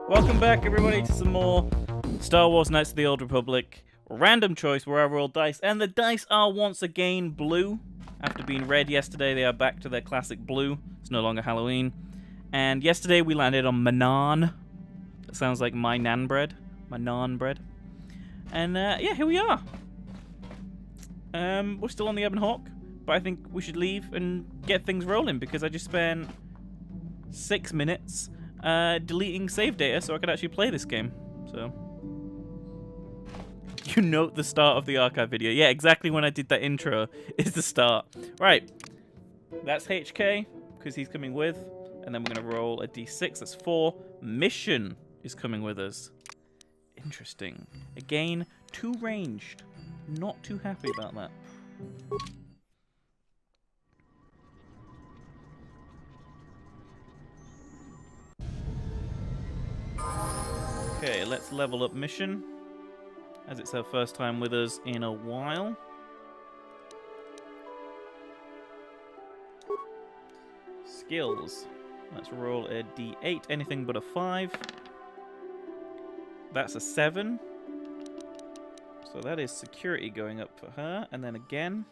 Welcome back, everybody, to some more Star Wars Knights of the Old Republic. Random choice where I roll dice, and the dice are once again blue. After being red yesterday, they are back to their classic blue. It's no longer Halloween. And yesterday we landed on Manan. That sounds like my nan bread. My nan bread. And yeah, here we are. We're still on the Ebon Hawk, but I think we should leave and get things rolling because I just spent 6 minutes deleting save data so I could actually play this game. So you note the start of the archive video. Yeah, exactly when I did that intro is the start. Right, that's HK because he's coming with, and then we're gonna roll a d6. That's 4. Mission is coming with us. Interesting. Again, too ranged. Not too happy about that. Okay, let's level up Mission, as it's her first time with us in a while. Skills. Let's roll a d8, anything but a 5. That's a 7. So that is security going up for her, and then again.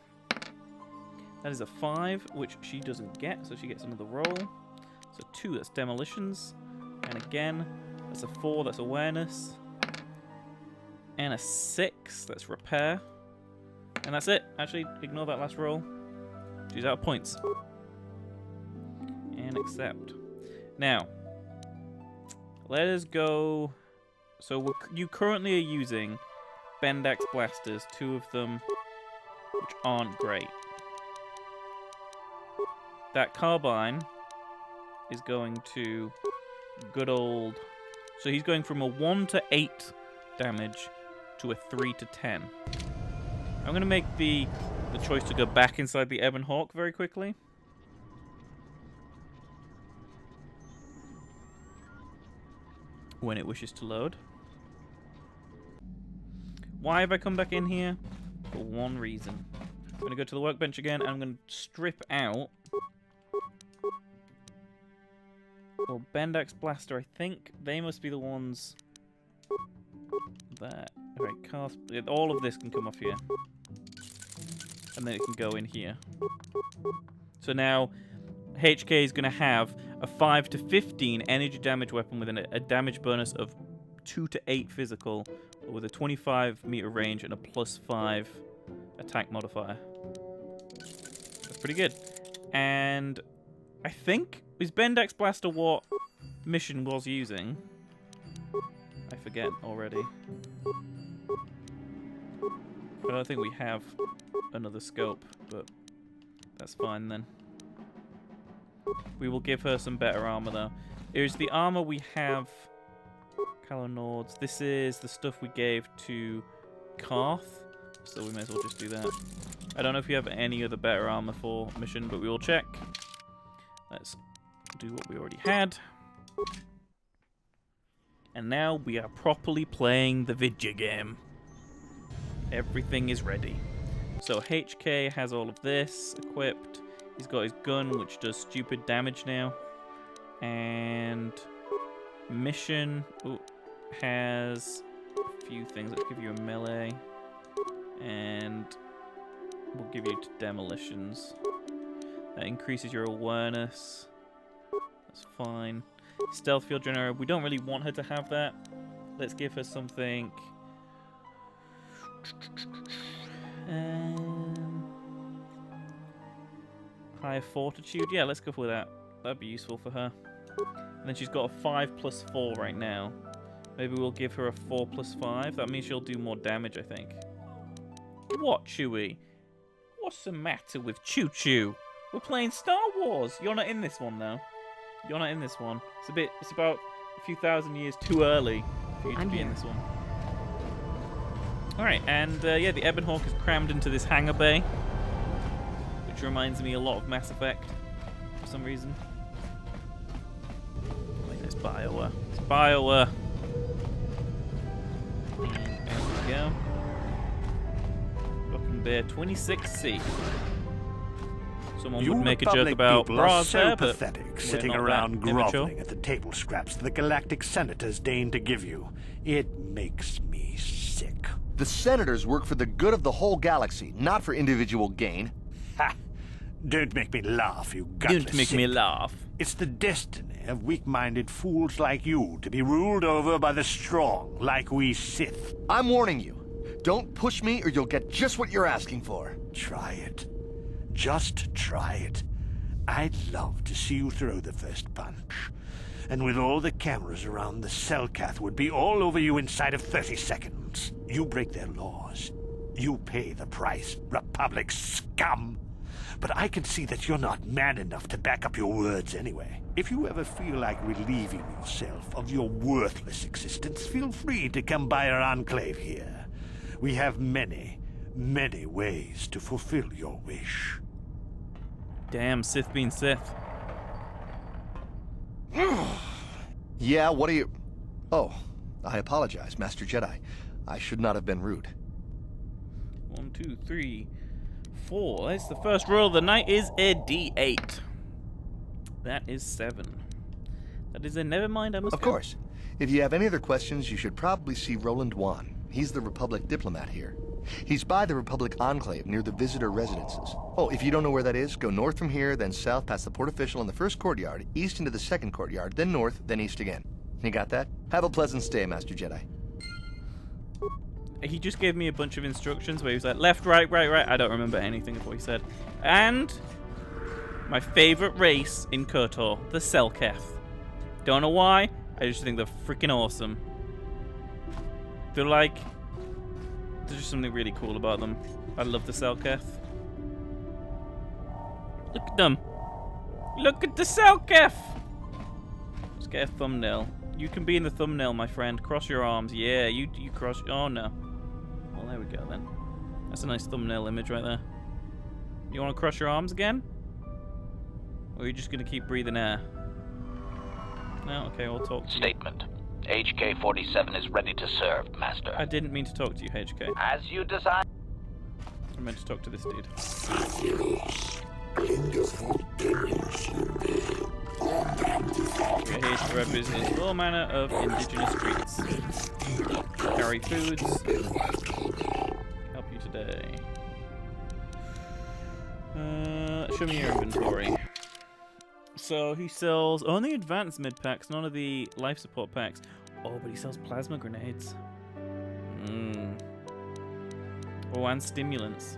That is a 5, which she doesn't get, so she gets another roll. So 2, that's demolitions. And again, that's a 4, that's awareness. And a 6, that's repair. And that's it. Actually, ignore that last roll. She's out of points. And accept. Now, let us go. So you currently are using Bendax blasters, 2 of them, which aren't great. That carbine is going to good old. So he's going from a 1 to 8 damage to a 3 to 10. I'm going to make the choice to go back inside the Ebon Hawk very quickly. When it wishes to load. Why have I come back in here? For one reason. I'm going to go to the workbench again, and I'm going to strip out. Well, Bendax Blaster, I think they must be the ones that... Alright, cast... All of this can come off here. And then it can go in here. So now, HK is going to have a 5 to 15 energy damage weapon with a damage bonus of 2 to 8 physical, with a 25 meter range and a +5 attack modifier. That's pretty good. And I think... Is Bendax Blaster what Mission was using? I forget already. I don't think we have another scope, but that's fine then. We will give her some better armor though. Here's the armor we have. Calonords. This is the stuff we gave to Karth, so we may as well just do that. I don't know if we have any other better armor for Mission, but we will check. Let's do what we already had. And now we are properly playing the video game. Everything is ready. So HK has all of this equipped. He's got his gun, which does stupid damage now. And Mission has a few things. Let's give you a melee. And we'll give you demolitions. That increases your awareness. That's fine. Stealth field generator. We don't really want her to have that. Let's give her something. Higher fortitude. Yeah, let's go for that. That'd be useful for her. And then she's got a 5+4 right now. Maybe we'll give her a 4+5. That means she'll do more damage, I think. What, Chewie? What's the matter with Choo Choo? We're playing Star Wars. You're not in this one, though. You're not in this one. It's about a few thousand years too early for you to be in this one. Alright, and yeah, the Ebon Hawk is crammed into this hangar bay, which reminds me a lot of Mass Effect for some reason. Wait, it's Bioware. It's Bioware. And there we go. Docking Bay 26C. Someone You would make a joke Republic about people are bras so there, but pathetic, we're sitting not that around immature. groveling at the table scraps the galactic senators deign to give you. It makes me sick. The senators work for the good of the whole galaxy, not for individual gain. Ha! Don't make me laugh, you gutless Don't make me sick. laugh. It's the destiny of weak-minded fools like you to be ruled over by the strong, like we Sith. I'm warning you. Don't push me or you'll get just what you're asking for. Try it. Just try it. I'd love to see you throw the first punch. And with all the cameras around, the Selkath would be all over you inside of 30 seconds. You break their laws. You pay the price, Republic scum. But I can see that you're not man enough to back up your words anyway. If you ever feel like relieving yourself of your worthless existence, feel free to come by our enclave here. We have many, many ways to fulfill your wish. Damn, Sith being Sith. Yeah, what are you... Oh, I apologize, Master Jedi. I should not have been rude. 1, 2, 3, 4. That's the first roll of the night is a D8. That is 7. That is a never mind, I must Of go. course. If you have any other questions, you should probably see Roland Wan. He's the Republic diplomat here. He's by the Republic Enclave near the visitor residences. Oh, if you don't know where that is, go north from here, then south past the port official in the first courtyard, east into the second courtyard, then north, then east again. You got that? Have a pleasant stay, Master Jedi. He just gave me a bunch of instructions where he was like, left, right, right, right. I don't remember anything of what he said. And my favorite race in KOTOR, the Selkath. Don't know why, I just think they're freaking awesome. They're like... There's just something really cool about them. I love the Selkath. Look at them. Look at the Selkath! Let's get a thumbnail. You can be in the thumbnail, my friend. Cross your arms. Yeah, you cross... Oh, no. Well, there we go, then. That's a nice thumbnail image right there. You want to cross your arms again? Or are you just going to keep breathing air? No? Okay, I'll talk to you. Statement. HK-47 is ready to serve, Master. I didn't mean to talk to you, HK. As you decide. I meant to talk to this dude. We're here to represent all manner of indigenous treats. Carry foods. Help you today. Show me your inventory. So he sells only advanced mid packs, none of the life support packs. Oh, but he sells plasma grenades. Oh, and stimulants.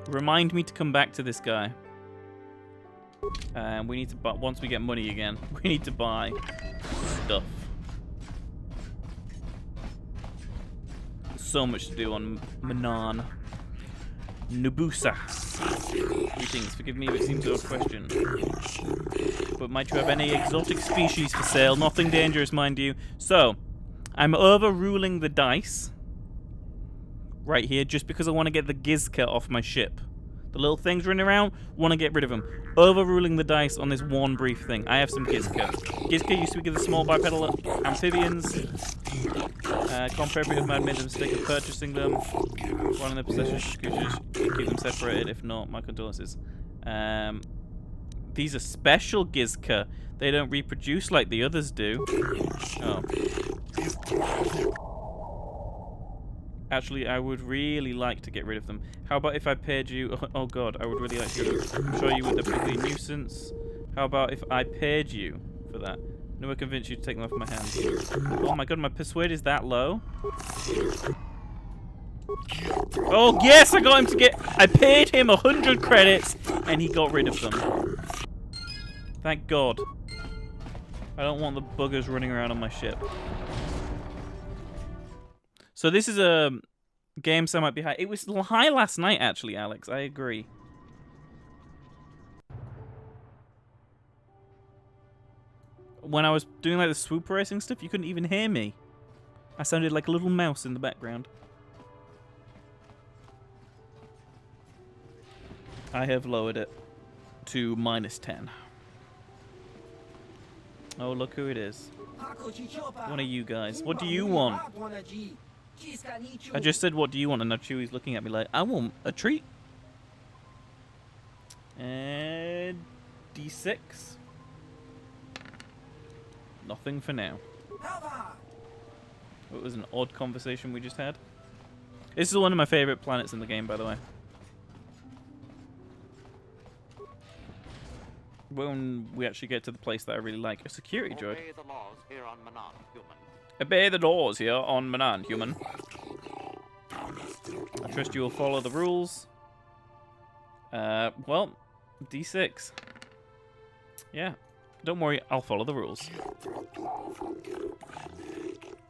Remind me to come back to this guy. And we need to buy, once we get money again, we need to buy stuff. So much to do on Manan. Nubusa. Greetings, forgive me if it seems an odd question. But might you have any exotic species for sale? Nothing dangerous, mind you. So, I'm overruling the dice. Right here, just because I want to get the Gizka off my ship. The little things running around, want to get rid of them. Overruling the dice on this one brief thing. I have some Gizka. Gizka used to be the small bipedal amphibians. Comparative of man made the mistake of purchasing them. One in the possession of scooters. Keep them separated. If not, my condolences. These are special Gizka. They don't reproduce like the others do. Oh. Actually, I would really like to get rid of them. How about if I paid you... Oh god, I would really like to show you with the particularly nuisance. How about if I paid you for that? No, I convince you to take them off my hands. Oh my god, my persuade is that low? Oh yes, I got him to get... I paid him 100 credits and he got rid of them. Thank god. I don't want the buggers running around on my ship. So this is a game so might be high. It was high last night, actually, Alex. I agree. When I was doing like the swoop racing stuff, you couldn't even hear me. I sounded like a little mouse in the background. I have lowered it to -10. Oh, look who it is. One of you guys. What do you want? I just said, what do you want? And now Chewie's looking at me like, I want a treat. And D6. Nothing for now. It was an odd conversation we just had. This is one of my favorite planets in the game, by the way. When we actually get to the place that I really like. A security droid. Obey the laws here on Manan, human. Obey the laws here on Manan, human. I trust you will follow the rules. Well, D6. Yeah. Don't worry, I'll follow the rules.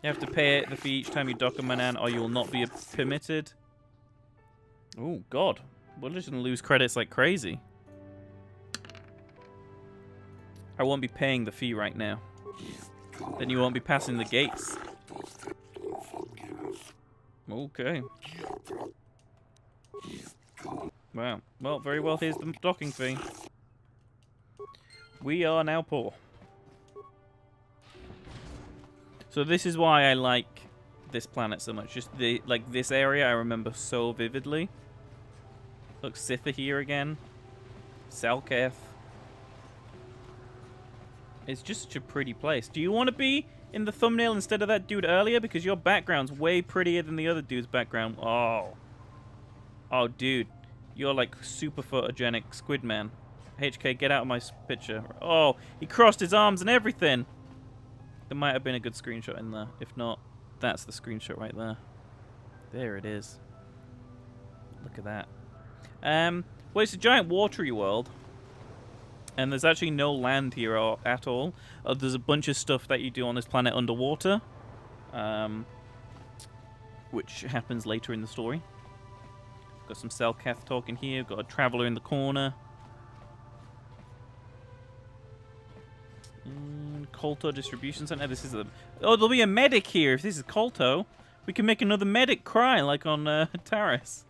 You have to pay the fee each time you dock a Manan or you will not be permitted. Oh, God. We're just going to lose credits like crazy. I won't be paying the fee right now. Then you won't be passing the gates. Okay. Wow. Well, very well, here's the docking fee. We are now poor. So this is why I like this planet so much. Just this area I remember so vividly. Look, Sitha here again. Selketh. It's just such a pretty place. Do you want to be in the thumbnail instead of that dude earlier? Because your background's way prettier than the other dude's background. Oh. Oh, dude. You're like super photogenic Squid Man. HK, get out of my picture. Oh, he crossed his arms and everything. There might have been a good screenshot in there. If not, that's the screenshot right there. There it is. Look at that. Well, it's a giant watery world. And there's actually no land here at all. There's a bunch of stuff that you do on this planet underwater. Which happens later in the story. Got some Selkath talking here. Got a traveler in the corner. KOTOR distribution center. This is a... Oh, there'll be a medic here. If this is KOTOR, we can make another medic cry like on Taris.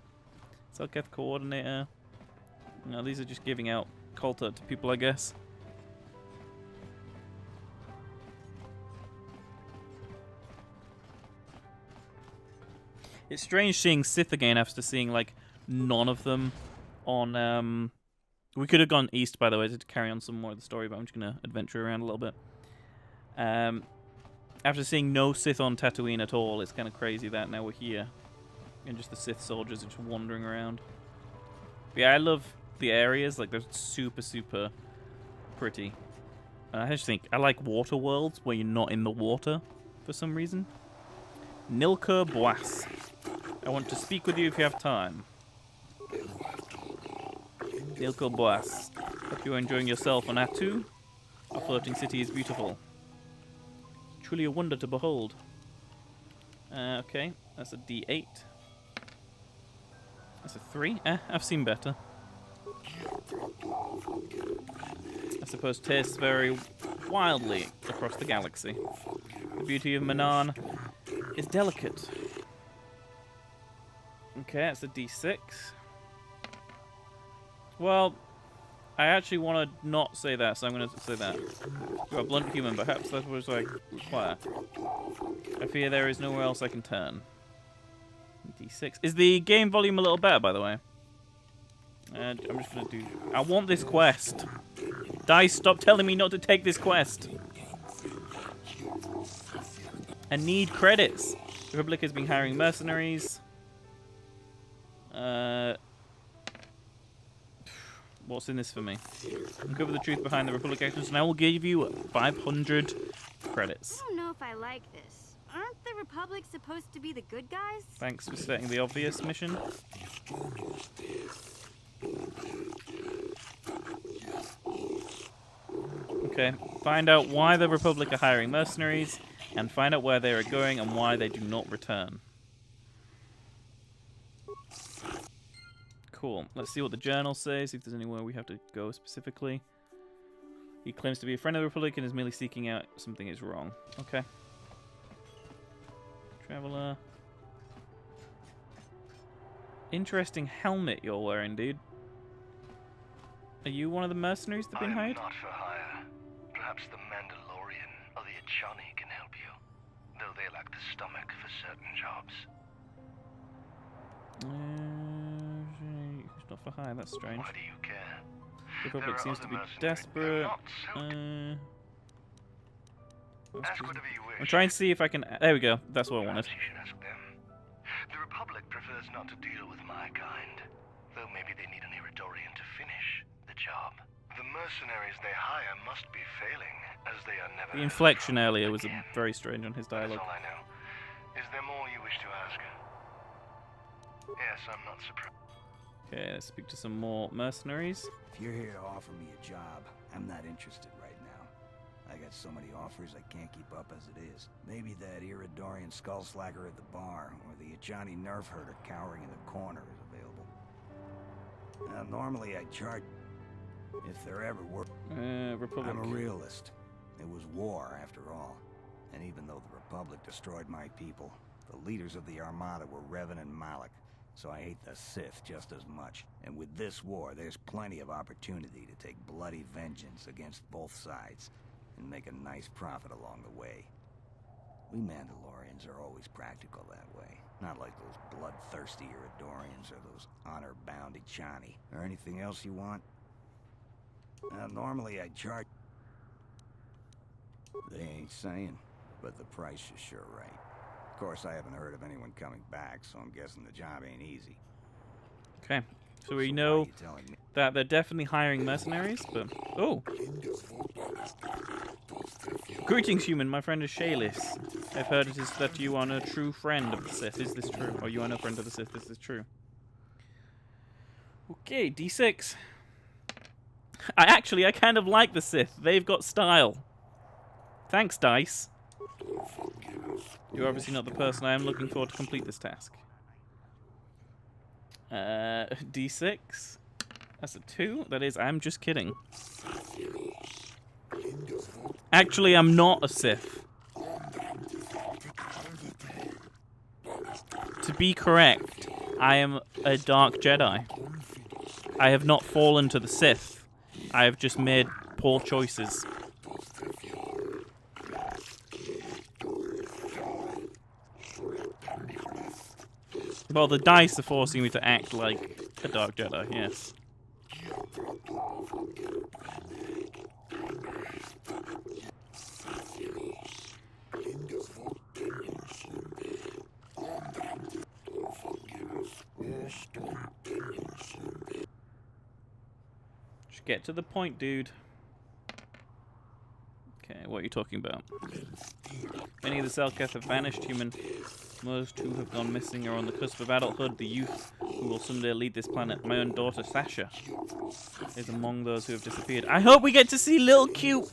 Selkath coordinator. No, these are just giving out KOTOR to people, I guess. It's strange seeing Sith again after seeing like none of them on. We could have gone east, by the way, to carry on some more of the story, but I'm just gonna adventure around a little bit. After seeing no Sith on Tatooine at all, it's kind of crazy that now we're here and just the Sith soldiers are just wandering around. But yeah, I love the areas, like they're super pretty. And I just think I like water worlds where you're not in the water for some reason. Nilka Boas. I want to speak with you if you have time. Nilka Boas. Hope you're enjoying yourself on Atu. Our floating city is beautiful. Truly a wonder to behold. Okay, that's a D8. That's a 3. I've seen better. I suppose tastes vary wildly across the galaxy. The beauty of Manan is delicate. Okay, that's a D6. Well, I actually want to not say that, so I'm going to say that. You're a blunt human, perhaps that was I require. I fear there is nowhere else I can turn. D6. Is the game volume a little better, by the way? I'm just going to do... I want this quest. DICE, stop telling me not to take this quest. I need credits. The Republic has been hiring mercenaries. What's in this for me? Uncover the truth behind the Republic actions, and I will give you 500 credits. I don't know if I like this. Aren't the Republic supposed to be the good guys? Thanks for stating the obvious mission. Okay, find out why the Republic are hiring mercenaries, and find out where they are going and why they do not return. Cool. Let's see what the journal says, if there's anywhere we have to go specifically. He claims to be a friend of the Republic and is merely seeking out something is wrong. Okay. Traveler. Interesting helmet you're wearing, dude. Are you one of the mercenaries that have been hired? I'm not for hire. Perhaps the Mandalorian or the Achani can help you, though they lack the stomach for certain jobs. It's not for hire, that's strange. Why do you care? Republic seems to be mercenaries. They're desperate. not so Ask whatever you wish. I'm trying to see if I can. There we go. That's what I wanted. Perhaps you should ask them. The Republic prefers not to deal with my kind, though maybe they need an Iridorian to finish the job. The mercenaries they hire must be failing, as they are never. The inflection earlier was very strange on his dialogue. That's all I know. Is there more you wish to ask? Yes, I'm not surprised. Okay, let's speak to some more mercenaries. If you're here to offer me a job, I'm not interested right now. I got so many offers I can't keep up as it is. Maybe that Iridorian skullslacker at the bar, or the Ajani nerf herder cowering in the corner is available. Now, normally I'd charge if there ever were. Republic. I'm a realist. It was war, after all. And even though the Republic destroyed my people, the leaders of the Armada were Revan and Malak. So I hate the Sith just as much. And with this war, there's plenty of opportunity to take bloody vengeance against both sides and make a nice profit along the way. We Mandalorians are always practical that way. Not like those bloodthirsty Iridorians or those honor-bound Ajani. Or anything else you want? Normally I'd charge... They ain't saying, but the price is sure right. Of course, I haven't heard of anyone coming back, so I'm guessing the job ain't easy. Okay, so we why know you telling me? that they're definitely hiring mercenaries, but... Oh! Greetings, human. My friend is Shaylis. I've heard it is that you are no true friend of the Sith. Is this true? Or you are no friend of the Sith. Is this true? Okay, D6. I kind of like the Sith. They've got style. Thanks, Dice. You're obviously not the person I am looking for to complete this task. D6. That's a 2. That is, I'm just kidding. Actually, I'm not a Sith. To be correct, I am a Dark Jedi. I have not fallen to the Sith. I have just made poor choices. Well, the dice are forcing me to act like a Dark Jedi, yes. Just get to the point, dude. Okay, what are you talking about? Many of the Selkath have vanished, human. Most who have gone missing are on the cusp of adulthood. The youth who will someday lead this planet. My own daughter, Sasha, is among those who have disappeared. I hope we get to see little cute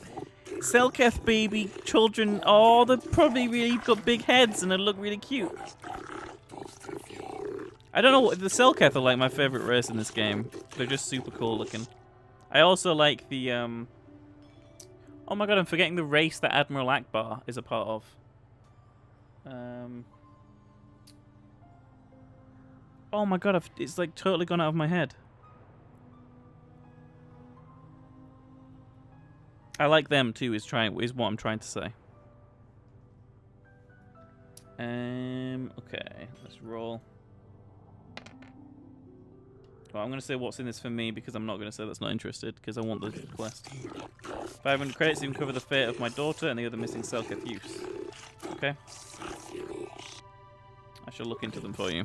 Selkath baby children. Oh, they're probably really got big heads and they look really cute. I don't know, the Selkath are like my favorite race in this game. They're just super cool looking. I also like the, oh my god, I'm forgetting the race that Admiral Akbar is a part of. Oh my god, it's like totally gone out of my head. I like them too, is what I'm trying to say. Okay, let's roll. Well, I'm going to say what's in this for me because I'm not going to say that's not interested because I want the quest. 500 credits even cover the fate of my daughter and the other missing Selkath youths. Okay. I shall look into them for you.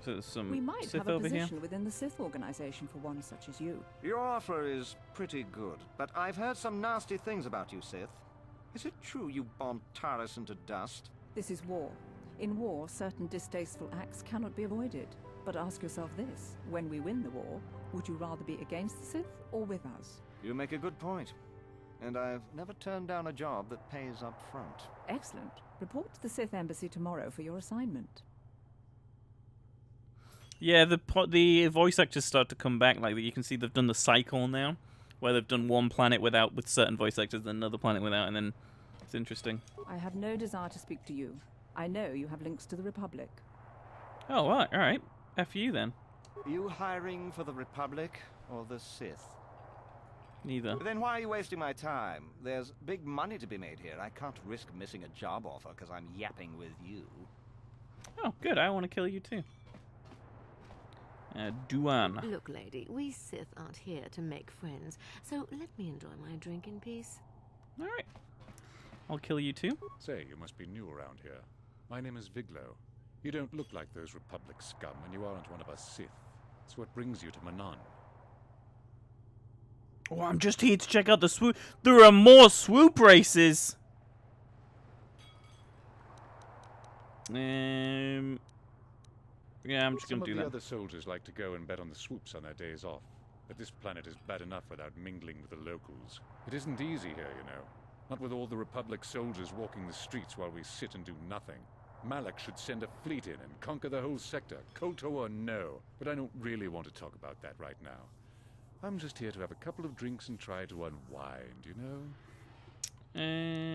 So there's some we might Sith have a over here. position within the Sith organization for one such as you. Your offer is pretty good, but I've heard some nasty things about you, Sith. Is it true you bombed Taris into dust? This is war. In war, certain distasteful acts cannot be avoided. But ask yourself this, when we win the war, would you rather be against the Sith or with us? You make a good point. And I've never turned down a job that pays up front. Excellent. Report to the Sith Embassy tomorrow for your assignment. Yeah, the voice actors start to come back. Like you can see, they've done the cycle now, where they've done one planet with certain voice actors, and another planet without, and then it's interesting. I have no desire to speak to you. I know you have links to the Republic. Oh, all right. F you then. You hiring for the Republic or the Sith? Neither. Then why are you wasting my time? There's big money to be made here. I can't risk missing a job offer because I'm yapping with you. Oh, good. I want to kill you too. Duan. Look, lady, we Sith aren't here to make friends, so let me enjoy my drink in peace. Alright. I'll kill you too. Say, you must be new around here. My name is Viglo. You don't look like those Republic scum, and you aren't one of us Sith. So what brings you to Manon? Oh, I'm just here to check out the swoop. There are more swoop races. Yeah, I'm just Some gonna do of that. the other soldiers like to go and bet on the swoops on their days off. But this planet is bad enough without mingling with the locals. It isn't easy here, you know. Not with all the Republic soldiers walking the streets while we sit and do nothing. Malak should send a fleet in and conquer the whole sector. KOTOR or no. But I don't really want to talk about that right now. I'm just here to have a couple of drinks and try to unwind, you know?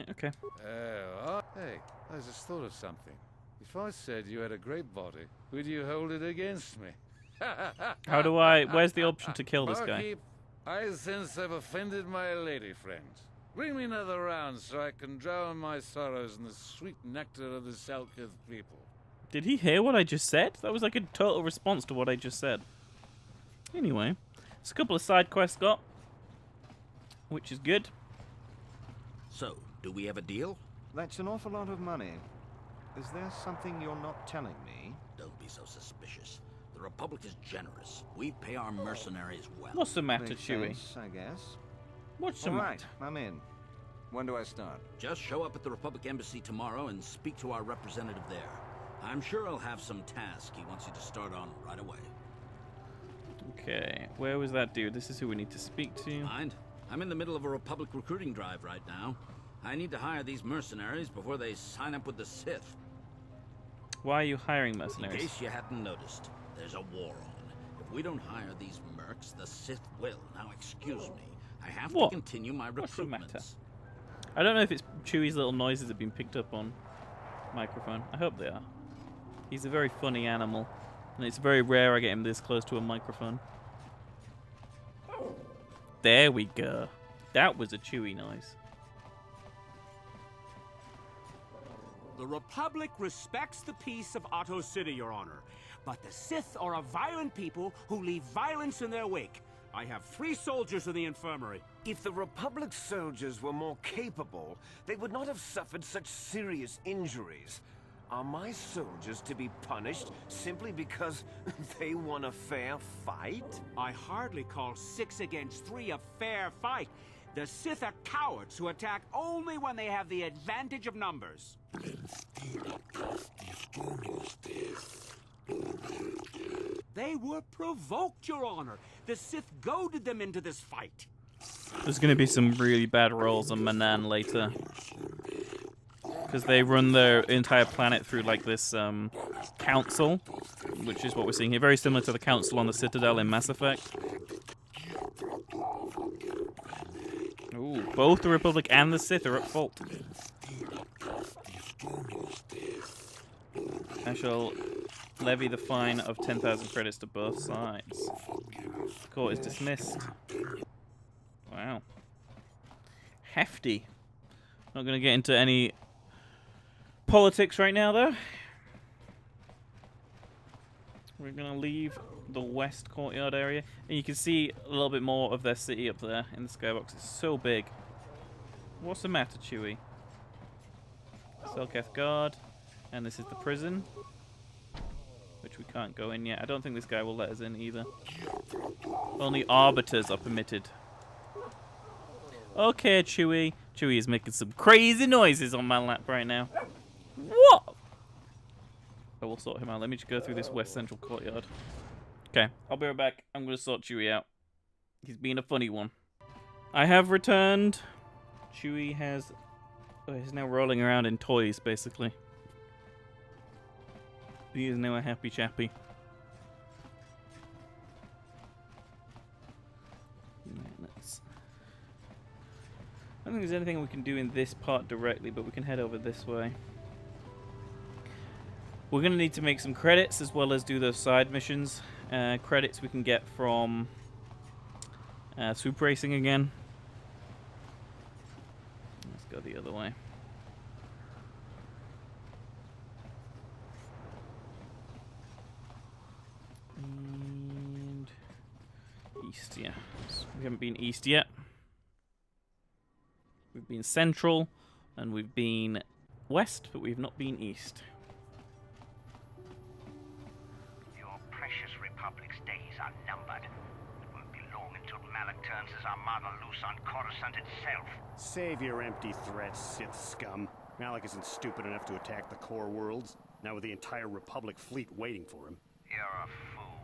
Okay. Hey, I just thought of something. If I said you had a great body, would you hold it against me? How do I... Where's the option to kill this guy? Barkeep, I sense I've offended my lady friend. Bring me another round so I can drown my sorrows in the sweet nectar of the Selkith people. Did he hear what I just said? That was like a total response to what I just said. Anyway, there's a couple of side quests got, which is good. So, do we have a deal? That's an awful lot of money. Is there something you're not telling me? Don't be so suspicious. The Republic is generous. We pay our mercenaries well. What's the matter, Makes Chewie? sense, I guess. What's the All matter? right, I'm in. When do I start? Just show up at the Republic Embassy tomorrow and speak to our representative there. I'm sure he'll have some task he wants you to start on right away. Okay, where was that dude? This is who we need to speak to. Mind? I'm in the middle of a Republic recruiting drive right now. I need to hire these mercenaries before they sign up with the Sith. Why are you hiring In mercenaries? case you hadn't noticed, there's a war on. If we don't hire these mercs, the Sith will. Now, excuse me. I have What? to continue my What's the matter? recruitments. I don't know if it's Chewie's little noises have been picked up on microphone. I hope they are. He's a very funny animal, and it's very rare I get him this close to a microphone. There we go. That was a Chewie noise. The Republic respects the peace of Otto City, Your Honor. But the Sith are a violent people who leave violence in their wake. I have 3 soldiers in the infirmary. If the Republic soldiers were more capable, they would not have suffered such serious injuries. Are my soldiers to be punished simply because they won a fair fight? I hardly call 6 against 3 a fair fight. The Sith are cowards who attack only when they have the advantage of numbers. They were provoked, Your Honor. The Sith goaded them into this fight. There's going to be some really bad rolls on Manan later. Because they run their entire planet through like this council, which is what we're seeing here. Very similar to the council on the Citadel in Mass Effect. Ooh, both the Republic and the Sith are at fault. I shall levy the fine of 10,000 credits to both sides. Court is dismissed. Wow. Hefty. Not going to get into any politics right now, though. We're going to leave the west courtyard area. And you can see a little bit more of their city up there in the skybox. It's so big. What's the matter, Chewie? Selketh Guard. And this is the prison, which we can't go in yet. I don't think this guy will let us in either. Only arbiters are permitted. Okay, Chewie. Chewie is making some crazy noises on my lap right now. What? Oh, we'll sort him out. Let me just go through this west central courtyard. Okay, I'll be right back. I'm going to sort Chewie out. He's being a funny one. I have returned. Chewie has... Oh, he's now rolling around in toys, basically. He is now a happy chappy. I don't think there's anything we can do in this part directly, but we can head over this way. We're going to need to make some credits as well as do those side missions. Credits we can get from swoop racing again. Let's go the other way. yeah. We haven't been east yet. We've been central, and we've been west, but we've not been east. Your precious Republic's days are numbered. It won't be long until Malak turns his armada loose on Coruscant itself. Save your empty threats, Sith scum. Malak isn't stupid enough to attack the core worlds, now with the entire Republic fleet waiting for him. You're a fool.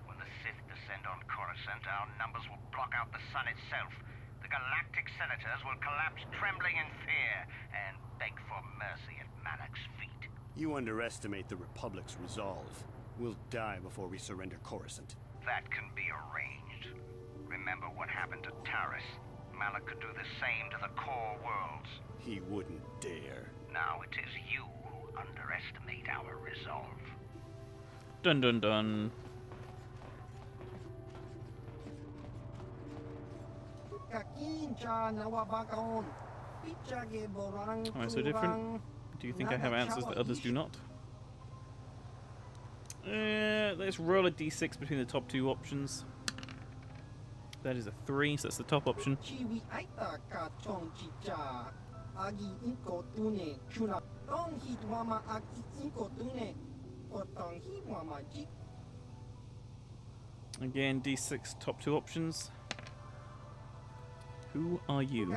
When the Sith descend on Coruscant, our numbers will block out the sun itself. The galactic senators will collapse trembling in fear and beg for mercy at Malak's feet. You underestimate the Republic's resolve. We'll die before we surrender Coruscant. That can be arranged. Remember what happened to Taris. Malak could do the same to the core worlds. He wouldn't dare. Now it is you who underestimate our resolve. Dun dun dun. Am I so different? Do you think I have answers that others do not? Let's roll a d6 between the top two options. That is a 3, so that's the top option. Again, d6, top two options. Who are you?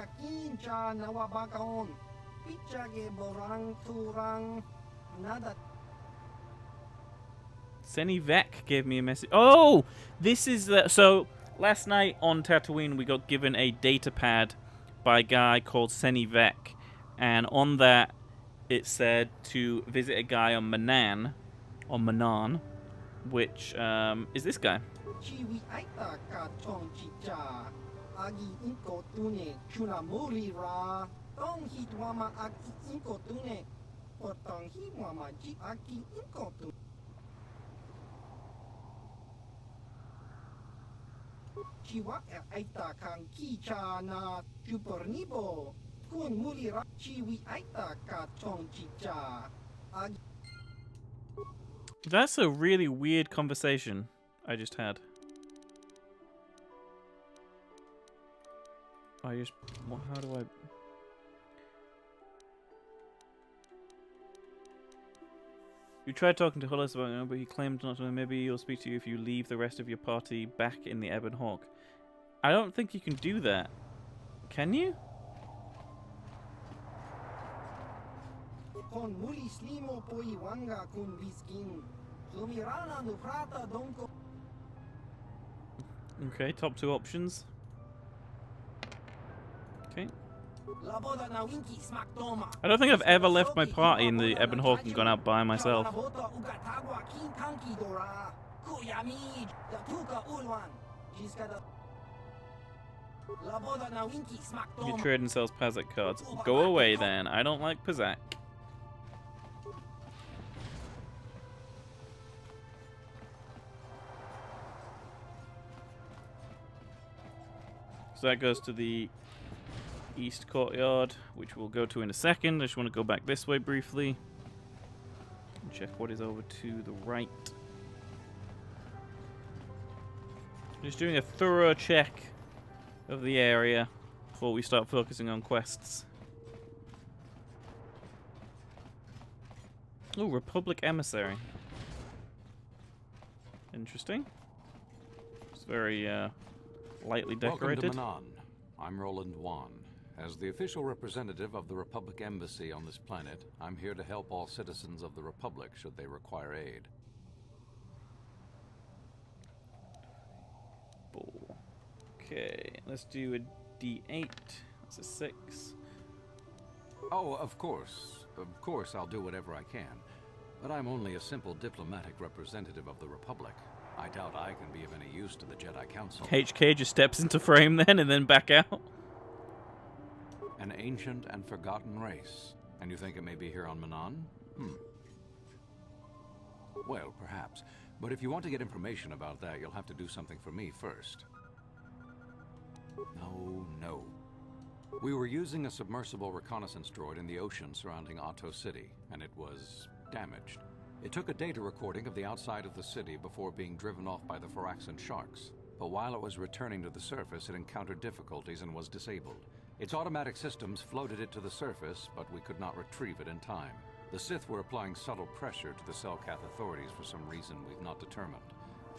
Seni Vec gave me a message. Oh! This is the... So, last night on Tatooine, we got given a data pad by a guy called Seni Vec. And on that, it said to visit a guy on Manan, which is this guy. That's a really weird conversation I just had. How do I... You tried talking to Hullis about it, but he claimed not to. Maybe he'll speak to you if you leave the rest of your party back in the Ebon Hawk. I don't think you can do that. Can you? Okay, top two options. Okay. I don't think I've ever left my party in the Ebon Hawk and gone out by myself. You trade and sells Pazak cards. Go away then. I don't like Pazak. So that goes to the East Courtyard, which we'll go to in a second. I just want to go back this way briefly and check what is over to the right. Just doing a thorough check of the area before we start focusing on quests. Oh, Republic Emissary. Interesting. It's very lightly decorated. Welcome to Manan. I'm Roland Wan. As the official representative of the Republic Embassy on this planet, I'm here to help all citizens of the Republic should they require aid. Okay, let's do a D8. That's a 6. Oh, of course. Of course I'll do whatever I can. But I'm only a simple diplomatic representative of the Republic. I doubt I can be of any use to the Jedi Council. HK just steps into frame then and then back out. An ancient and forgotten race. And you think it may be here on Manan? Well, perhaps. But if you want to get information about that, you'll have to do something for me first. No. We were using a submersible reconnaissance droid in the ocean surrounding Otto City, and it was damaged. It took a data recording of the outside of the city before being driven off by the Faraxan sharks. but while it was returning to the surface, it encountered difficulties and was disabled. Its automatic systems floated it to the surface, but we could not retrieve it in time. The Sith were applying subtle pressure to the Selkath authorities for some reason we've not determined,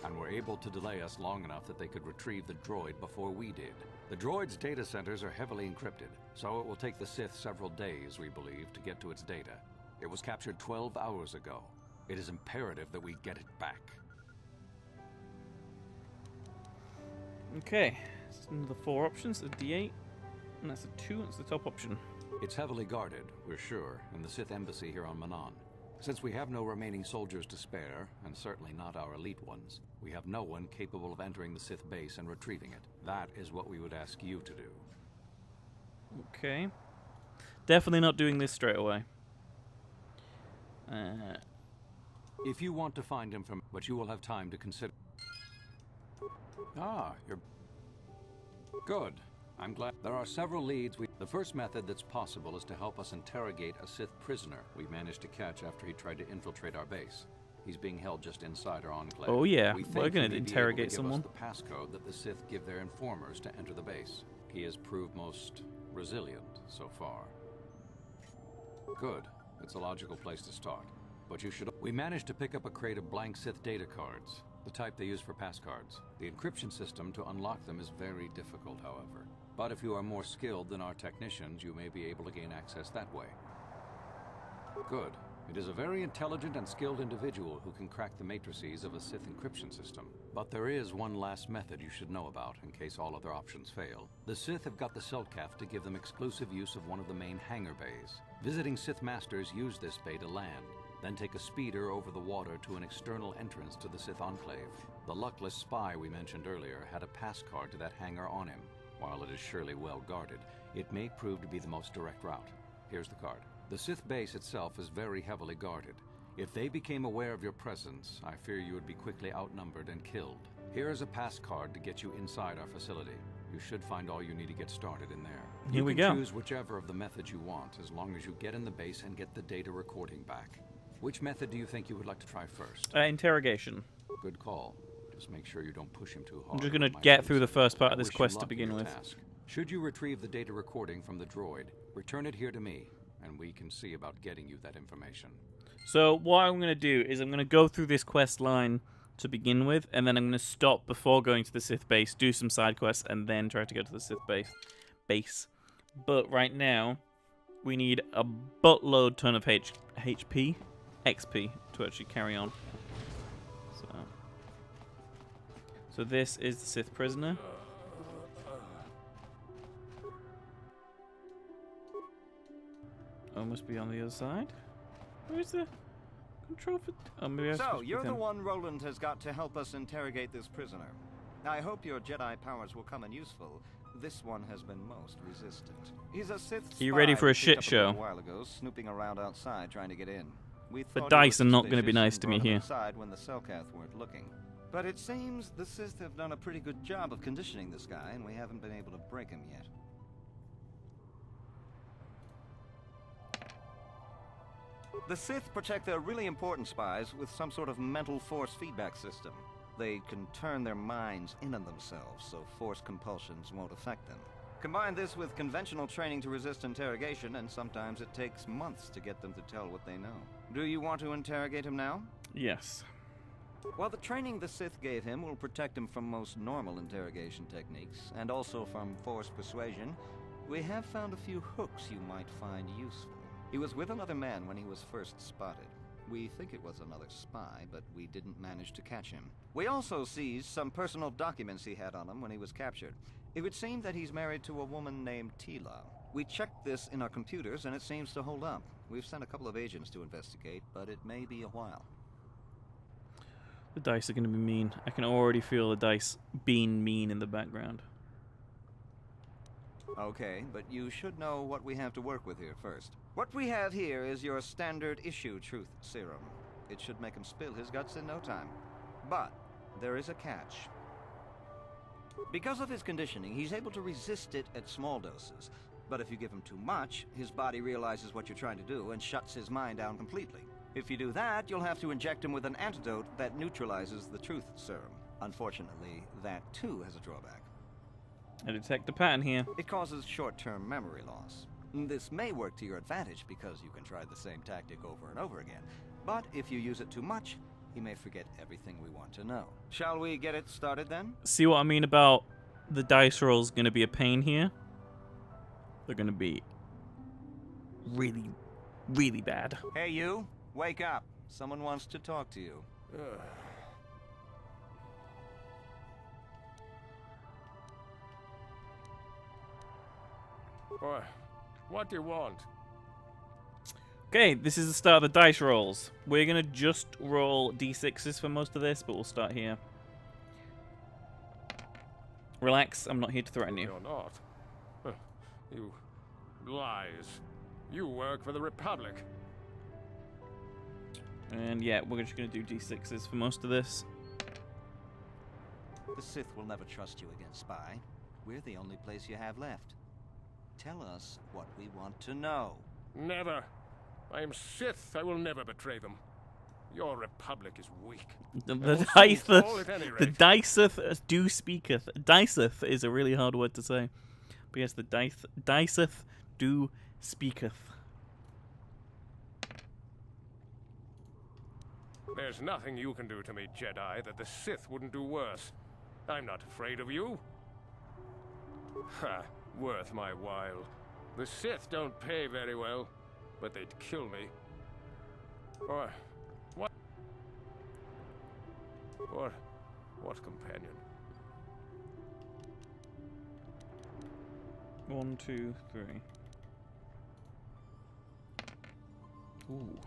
and were able to delay us long enough that they could retrieve the droid before we did. The droid's data centers are heavily encrypted, so it will take the Sith several days, we believe, to get to its data. It was captured 12 hours ago. It is imperative that we get it back. Okay, so the 4 options, a D8, and that's a 2, that's the top option. It's heavily guarded, we're sure, in the Sith embassy here on Manon. Since we have no remaining soldiers to spare, and certainly not our elite ones, we have no one capable of entering the Sith base and retrieving it. That is what we would ask you to do. Okay. Definitely not doing this straight away. If you want to find him from, but you will have time to consider. Ah, you're good. I'm glad. There are several leads. The first method that's possible is to help us interrogate a Sith prisoner we managed to catch after he tried to infiltrate our base. He's being held just inside our enclave. Oh yeah, we're going to interrogate someone. Give us the passcode that the Sith give their informers to enter the base. He has proved most resilient so far. Good. It's a logical place to start. But you should... We managed to pick up a crate of blank Sith data cards, the type they use for passcards. The encryption system to unlock them is very difficult, however. But if you are more skilled than our technicians, you may be able to gain access that way. Good. It is a very intelligent and skilled individual who can crack the matrices of a Sith encryption system. But there is one last method you should know about, in case all other options fail. The Sith have got the Selkath to give them exclusive use of one of the main hangar bays. Visiting Sith Masters use this bay to land, then take a speeder over the water to an external entrance to the Sith Enclave. The luckless spy we mentioned earlier had a pass card to that hangar on him. While it is surely well guarded, it may prove to be the most direct route. Here's the card. The Sith base itself is very heavily guarded. If they became aware of your presence, I fear you would be quickly outnumbered and killed. Here is a pass card to get you inside our facility. You should find all you need to get started in there. Here we go. You can choose whichever of the methods you want, as long as you get in the base and get the data recording back. Which method do you think you would like to try first? Interrogation. Good call. Just make sure you don't push him too hard. I'm just going to get through the first part of this quest to begin with. Should you retrieve the data recording from the droid, return it here to me, and we can see about getting you that information. So what I'm going to do is I'm going to go through this quest line to begin with, and then I'm going to stop before going to the Sith base, do some side quests, and then try to go to the Sith base. But right now, we need a buttload ton of XP to actually carry on. So this is the Sith prisoner. Oh, must be on the other side. Where's the control for... Oh, maybe I So, you're the one Roland has got to help us interrogate this prisoner. I hope your Jedi powers will come in useful. This one has been most resistant. He's a Sith spy. Are you ready for a shit show? A while ago, snooping around outside trying to get in. The dice are not going to be nice to me here. When the Selkath weren't looking. But it seems the Sith have done a pretty good job of conditioning this guy, and we haven't been able to break him yet. The Sith protect their really important spies with some sort of mental force feedback system. They can turn their minds in on themselves, so force compulsions won't affect them. Combine this with conventional training to resist interrogation, and sometimes it takes months to get them to tell what they know. Do you want to interrogate him now? Yes. Well, the training the Sith gave him will protect him from most normal interrogation techniques, and also from forced persuasion. We have found a few hooks you might find useful. He was with another man when he was first spotted. We think it was another spy, but we didn't manage to catch him. We also seized some personal documents he had on him when he was captured. It would seem that he's married to a woman named Tila. We checked this in our computers, and it seems to hold up. We've sent a couple of agents to investigate, but it may be a while. The dice are going to be mean. I can already feel the dice being mean in the background. Okay, but you should know what we have to work with here first. What we have here is your standard issue truth serum. It should make him spill his guts in no time. But there is a catch. Because of his conditioning, he's able to resist it at small doses. But if you give him too much, his body realizes what you're trying to do and shuts his mind down completely. If you do that, you'll have to inject him with an antidote that neutralizes the truth serum. Unfortunately, that too has a drawback. I detect a pattern here. It causes short-term memory loss. This may work to your advantage because you can try the same tactic over and over again. But if you use it too much, he may forget everything we want to know. Shall we get it started then? See what I mean about the dice rolls going to be a pain here? They're going to be really, really bad. Hey you, wake up. Someone wants to talk to you. What do you want? Okay, this is the start of the dice rolls. We're going to just roll d6s for most of this, but we'll start here. Relax, I'm not here to threaten you. You're not. You lies. You work for the Republic. And yeah, we're just going to do d6s for most of this. The Sith will never trust you again, spy. We're the only place you have left. Tell us what we want to know. Never. I am Sith. I will never betray them. Your Republic is weak. The Diceth do speaketh. Diceth is a really hard word to say. But yes, the Diceth do speaketh. There's nothing you can do to me, Jedi, that the Sith wouldn't do worse. I'm not afraid of you. Ha, worth my while. The Sith don't pay very well, but they'd kill me. Or, what? What companion? 1, 2, 3. Ooh.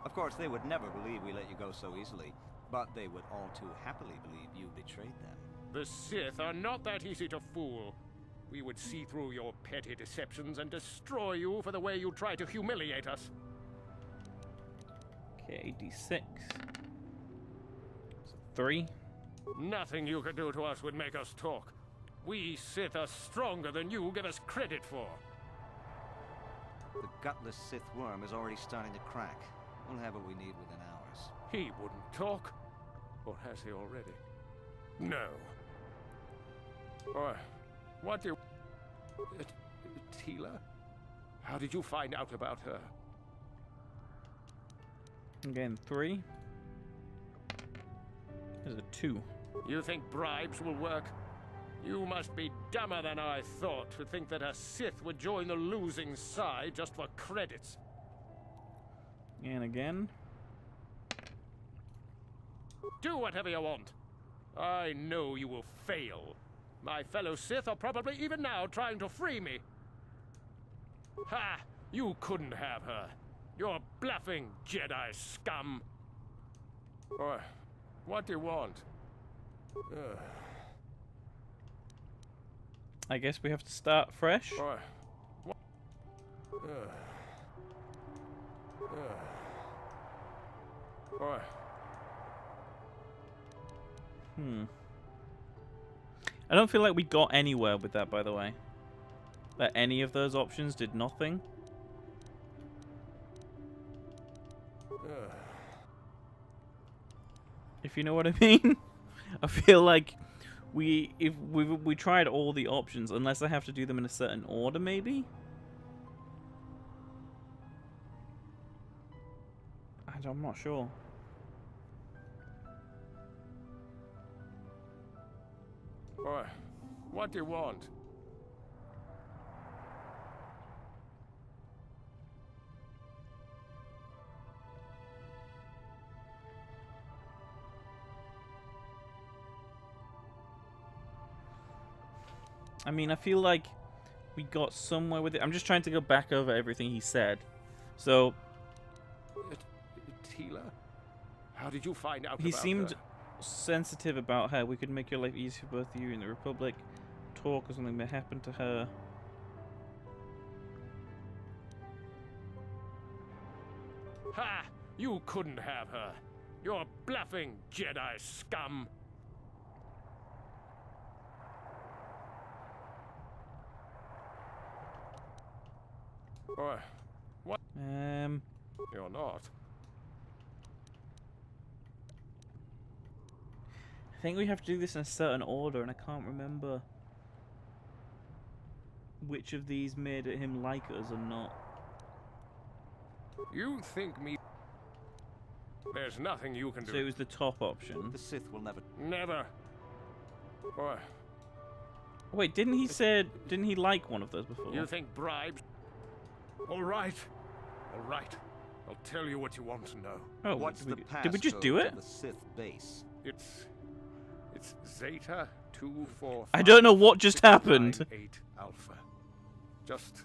Of course, they would never believe we let you go so easily, but they would all too happily believe you betrayed them. The Sith are not that easy to fool. We would see through your petty deceptions and destroy you for the way you try to humiliate us. Okay, d6. 3. Nothing you could do to us would make us talk. We Sith are stronger than you give us credit for. The gutless Sith worm is already starting to crack. We'll have what we need within hours. He wouldn't talk. Or has he already? No. Or, what do you... Tila? How did you find out about her? Again, 3. There's a 2. You think bribes will work? You must be dumber than I thought to think that a Sith would join the losing side just for credits. And again. Do whatever you want. I know you will fail. My fellow Sith are probably even now trying to free me. Ha! You couldn't have her. You're bluffing, Jedi scum. Or, what do you want? I guess we have to start fresh. Or, what? Or, I don't feel like we got anywhere with that, by the way. That any of those options did nothing. If you know what I mean. I feel like we tried all the options, unless I have to do them in a certain order, maybe? I'm not sure. Or, what do you want? I mean, I feel like we got somewhere with it. I'm just trying to go back over everything he said. So... Tila? How did you find out He about seemed her? sensitive about her. We could make your life easier for both of you in the Republic. Talk or something may happen to her. Ha! You couldn't have her. You're bluffing, Jedi scum. Or, what? You're not. think we have to do this in a certain order, and I can't remember which of these made him like us or not. You think me... There's nothing you can do. So it was the top option. The Sith will never... Never. Boy. Wait, didn't he like one of those before? You think bribes... All right. All right. I'll tell you what you want to know. Oh, what's the passcode did we just do it? to the Sith base? It's Zeta 245. I don't know what just happened. 8 Alpha. Just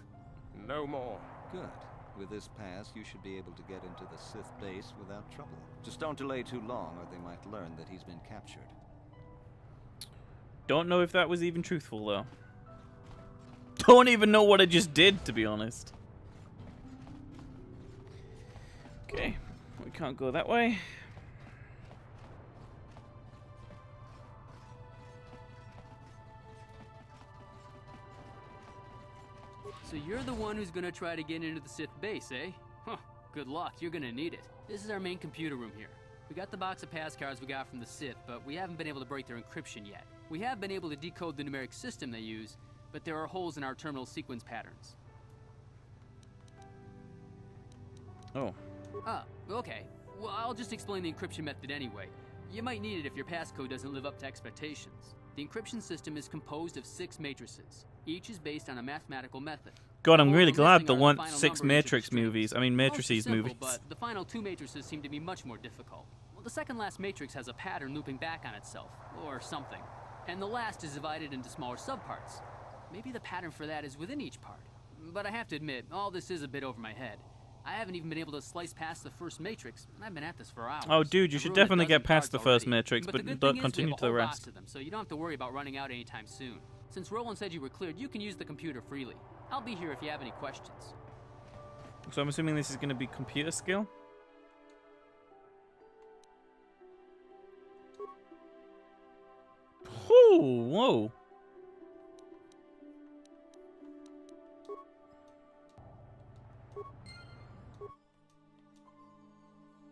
no more. Good. With this pass, you should be able to get into the Sith base without trouble. Just don't delay too long, or they might learn that he's been captured. Don't know if that was even truthful, though. Don't even know what I just did, to be honest. Okay, we can't go that way. So you're the one who's gonna try to get into the Sith base, eh? Huh, good luck, you're gonna need it. This is our main computer room here. We got the box of pass cards we got from the Sith, but we haven't been able to break their encryption yet. We have been able to decode the numeric system they use, but there are holes in our terminal sequence patterns. Oh. Ah, okay. Well, I'll just explain the encryption method anyway. You might need it if your passcode doesn't live up to expectations. The encryption system is composed of 6 matrices. Each is based on a mathematical method. God, I'm really glad there weren't 6 Matrix movies. I mean, Matrices simple, movies. But the final 2 matrices seem to be much more difficult. Well, the second last matrix has a pattern looping back on itself, or something. And the last is divided into smaller subparts. Maybe the pattern for that is within each part. But I have to admit, all this is a bit over my head. I haven't even been able to slice past the first matrix, and I've been at this for hours. Oh, dude, you should definitely get past the first Matrix, but don't continue to the rest. Of them, so you don't have to worry about running out anytime soon. Since Roland said you were cleared, you can use the computer freely. I'll be here if you have any questions. So I'm assuming this is going to be computer skill? Whoa!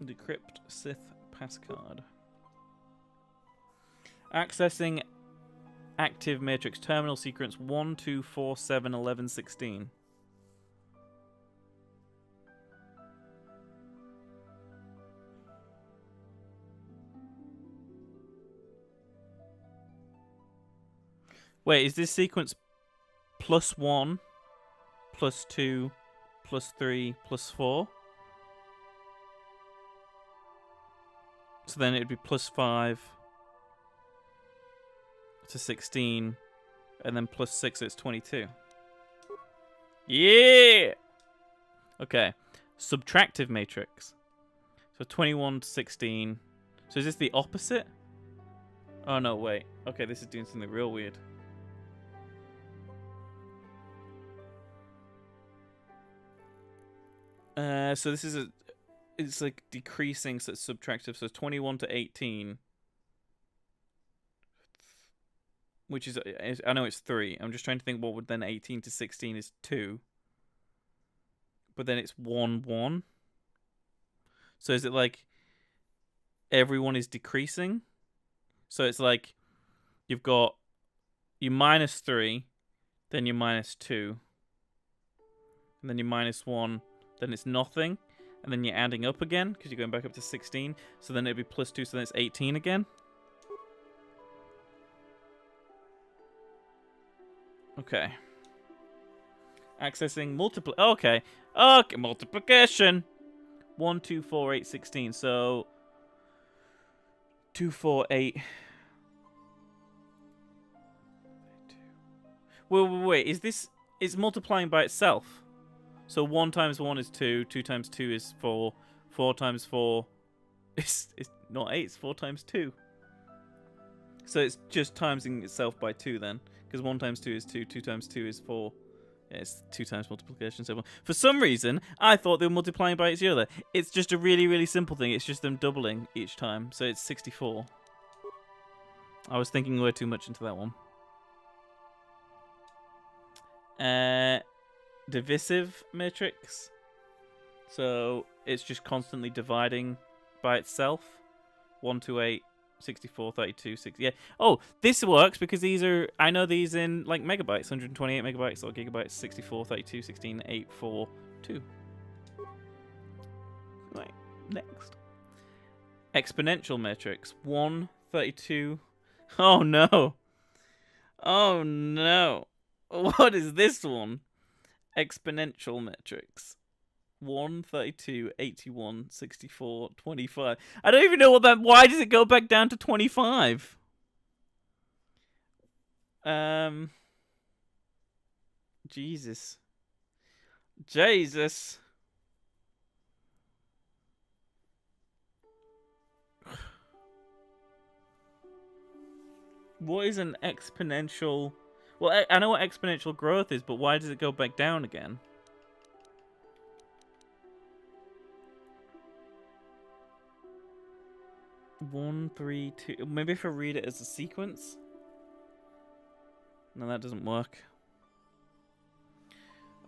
Decrypt Sith passcard. Accessing active matrix terminal sequence 1, 2, 4, 7, 11, 16. Wait, is this sequence +1, +2, +3, +4? So then it'd be +5 to 16, and then +6, it's 22. Yeah! Okay. Subtractive matrix. So 21 to 16. So is this the opposite? Oh no, wait. Okay, this is doing something real weird. So this is it's like decreasing, so it's subtractive. So 21 to 18. Which is, I know it's 3. I'm just trying to think what would then 18 to 16 is 2. But then it's 1, 1. So is it like everyone is decreasing? So it's like you've got you -3, then you -2, and then you -1, then it's nothing, and then you're adding up again because you're going back up to 16. So then it'd be +2, so then it's 18 again. Okay. Accessing multiple. Okay. Okay, multiplication. 1, 2, 4, 8, 16. So 2, 4, 8. Wait. Is this? It's multiplying by itself. So 1 times 1 is 2. 2 times 2 is 4. 4 times 4 is not 8. It's 4 times 2. So it's just timesing itself by 2 then. Because 1 times 2 is 2, 2 times 2 is 4. Yeah, it's 2 times multiplication. So for some reason, I thought they were multiplying by each other. It's just a really, really simple thing. It's just them doubling each time. So it's 64. I was thinking way too much into that one. Divisive matrix. So it's just constantly dividing by itself. 1 to 8, 64, 32, 60. Yeah. Oh, this works because these are, I know these in like megabytes, 128 megabytes or gigabytes, 64, 32, 16, 8, 4, 2. Right, next. Exponential matrix, 1, 32. Oh no. Oh no. What is this one? Exponential matrix. 1, 32, 81, 64, 25. I don't even know what that... Why does it go back down to 25? Jesus. Jesus. What is an exponential... Well, I know what exponential growth is, but why does it go back down again? One, 3, 2. Maybe if I read it as a sequence? No, that doesn't work.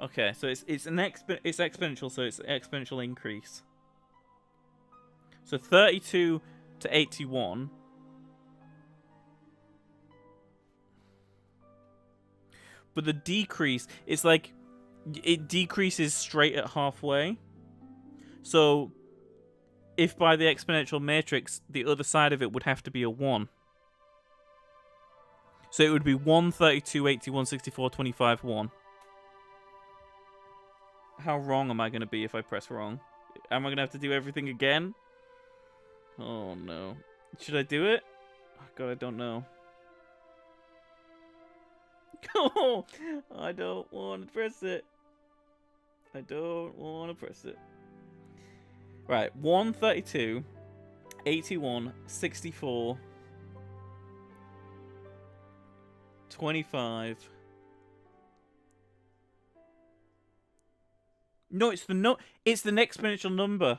Okay, so it's exponential, so it's exponential increase. So 32 to 81. But the decrease, it's like it decreases straight at halfway. So if by the exponential matrix, the other side of it would have to be a 1. So it would be 1, 32, 81, 64, 25, 1. How wrong am I going to be if I press wrong? Am I going to have to do everything again? Oh no. Should I do it? Oh, God, I don't know. Oh, I don't want to press it. I don't want to press it. Right, 1, 32, 81, 64, 25. No, it's the exponential number.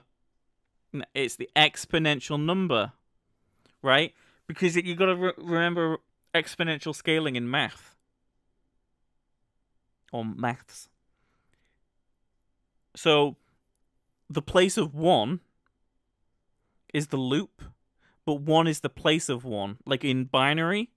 No, it's the exponential number, right? Because you got to remember exponential scaling in math or maths. So the place of 1 is the loop, but 1 is the place of 1, like in binary.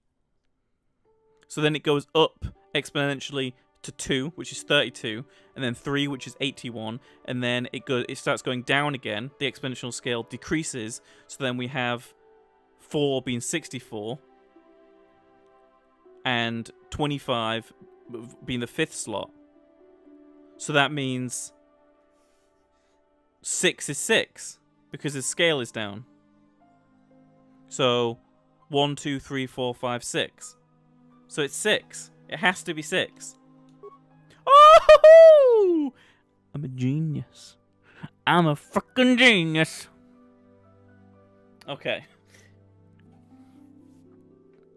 So then it goes up exponentially to 2, which is 32, and then 3, which is 81, and then it starts going down again. The exponential scale decreases, so then we have 4 being 64, and 25 being the 5th slot. So that means 6 is 6, because the scale is down. So 1, 2, 3, 4, 5, 6. So it's 6. It has to be 6. Oh! I'm a genius. I'm a fucking genius. Okay.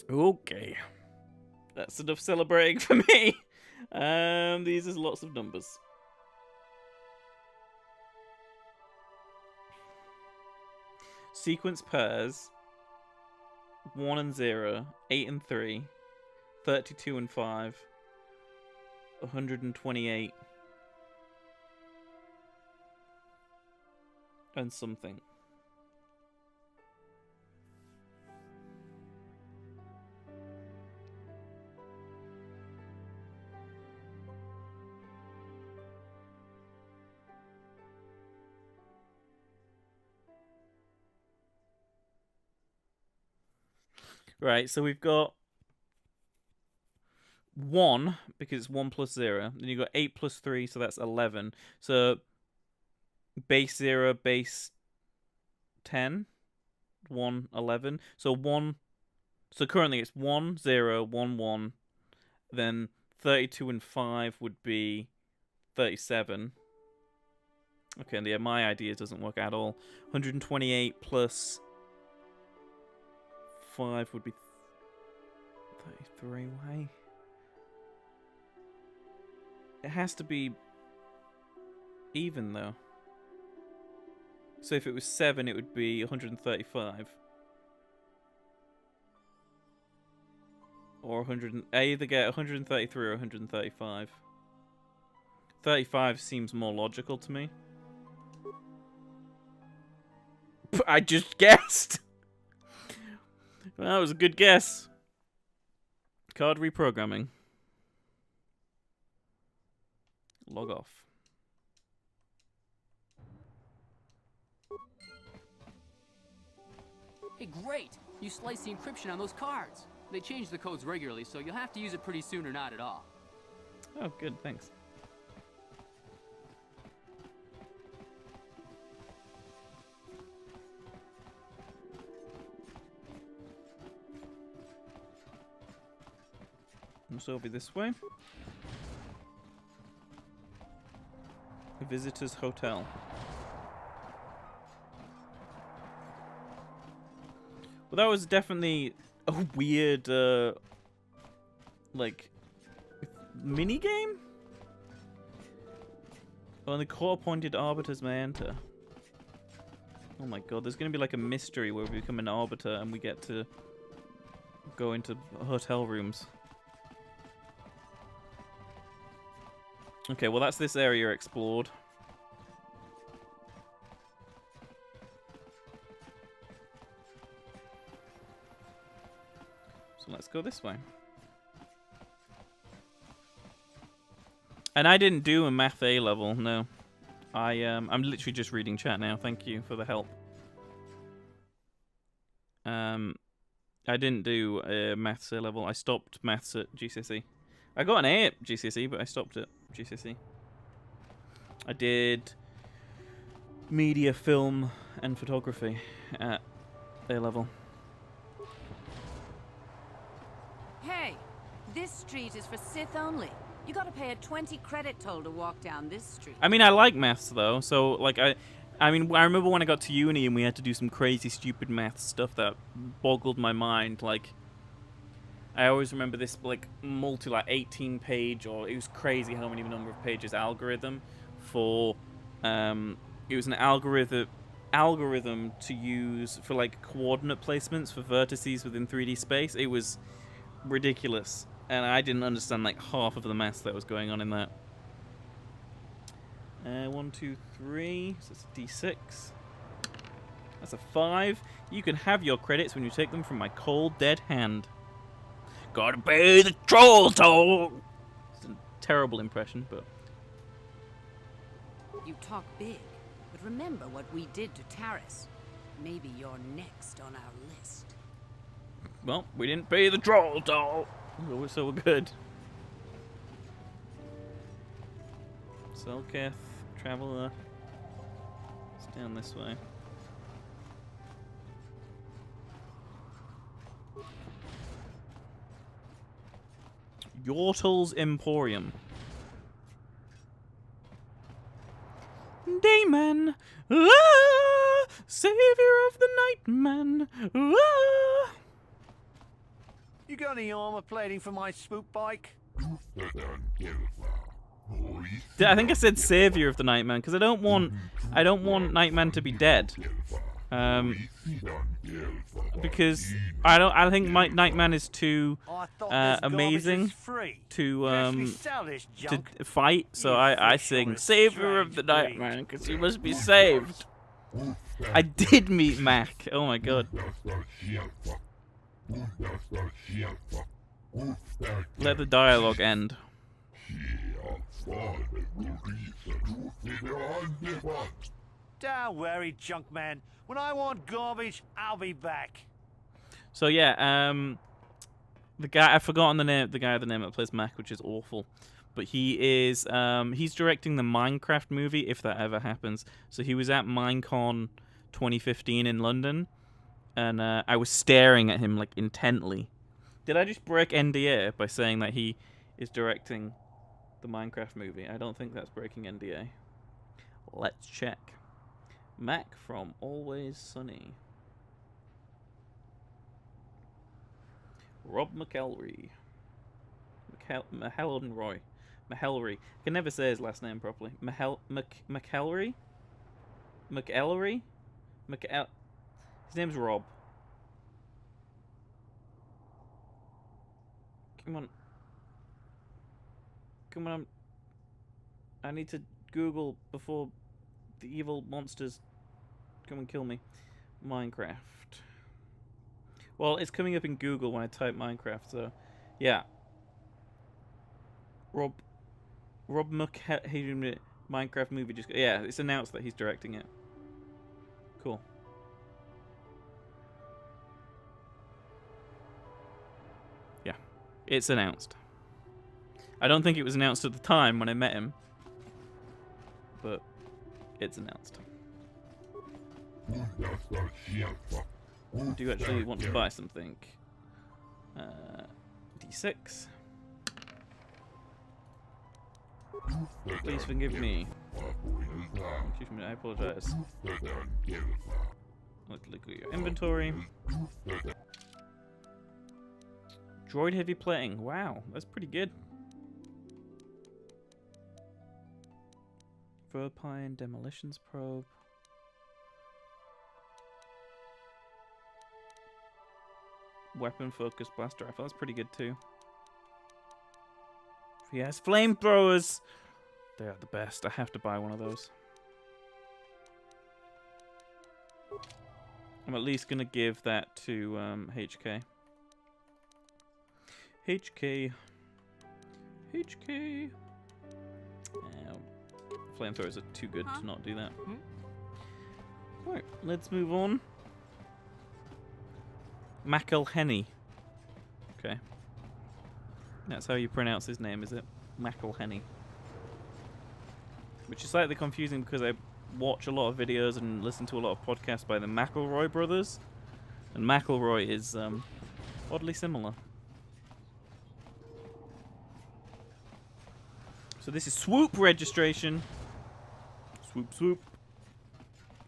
Okay. That's enough celebrating for me. These is lots of numbers. Sequence pairs. 1 and 0, 8 and 3, 32 and 5, 128, and something. Right, so we've got 1, because it's 1 plus 0. Then you've got 8 plus 3, so that's 11. So base 0, base 10, 1, 11. So 1, so currently it's 1, 0, 1, 1. Then 32 and 5 would be 37. Okay, and yeah, my idea doesn't work at all. 128 plus 5 would be 33. Why? It has to be even, though. So if it was 7, it would be 135. Or 100. I either get 133 or 135. 35 seems more logical to me. I just guessed! Well, that was a good guess. Card reprogramming. Log off. Hey, great! You slice the encryption on those cards. They change the codes regularly, so you'll have to use it pretty soon or not at all. Oh, good, thanks. So it'll be this way. Visitors Hotel. Well, that was definitely a weird, like, mini game. Only court-appointed arbiters may enter. Oh my god, there's gonna be like a mystery where we become an arbiter and we get to go into hotel rooms. Okay, well that's this area explored. So let's go this way. And I didn't do a math A level, no. I'm literally just reading chat now. Thank you for the help. I didn't do a maths A level. I stopped maths at GCSE. I got an A at GCSE, but I stopped at GCSE. I did media, film, and photography at A level. Hey, this street is for Sith only. You gotta pay a 20 credit toll to walk down this street. I mean, I like maths though, so like I mean, I remember when I got to uni and we had to do some crazy, stupid math stuff that boggled my mind. Like, I always remember this like 18-page, or it was crazy how many number of pages algorithm for. It was an algorithm to use for like coordinate placements for vertices within 3D space. It was ridiculous, and I didn't understand like half of the maths that was going on in that. 1, 2, 3. So it's a D6. That's a 5. You can have your credits when you take them from my cold, dead hand. Gotta pay the troll toll! It's a terrible impression, but... You talk big, but remember what we did to Taris. Maybe you're next on our list. Well, we didn't pay the troll toll, so we're good. Selketh, Traveler. It's down this way. Yortal's Emporium. Dayman! Ah! Savior of the Nightman! Ah! You got any armor plating for my spook bike? I think I said Savior of the Nightman because I don't want Nightman to be dead. Because I think Nightman is too amazing to fight, so I sing Savior of the Nightman because he must be saved. I did meet Mac. Oh my god. Let the dialogue end. Don't worry, junk man. When I want garbage, I'll be back. So yeah, the guy, I've forgotten the name that plays Mac, which is awful. But he is he's directing the Minecraft movie, if that ever happens. So he was at Minecon 2015 in London, and I was staring at him like intently. Did I just break NDA by saying that he is directing the Minecraft movie? I don't think that's breaking NDA. Let's check. Mac from Always Sunny. Rob McElroy. Mahelroy. Mahelry. I can never say his last name properly. McElroy? McElroy? His name's Rob. Come on. Come on. I need to Google before the evil monsters come and kill me. Minecraft. Well, it's coming up in Google when I type Minecraft, so yeah. Rob McHale Minecraft movie just yeah, it's announced that he's directing it. Cool. Yeah, it's announced. I don't think it was announced at the time when I met him, but it's announced. Do you actually want to buy something? D6. Please forgive me. Excuse me, I apologize. Look at your inventory. Droid heavy plating. Wow, that's pretty good. Verpine demolitions probe. Weapon focused blaster rifle. That's pretty good too. Yes, flamethrowers. They are the best. I have to buy one of those. I'm at least gonna give that to HK. HK. Flamethrowers are too good to not do that. Right, let's move on. McElhenney. Okay. That's how you pronounce his name, is it? McElhenney. Which is slightly confusing because I watch a lot of videos and listen to a lot of podcasts by the McElroy brothers. And McElroy is oddly similar. So this is swoop registration. Swoop, swoop.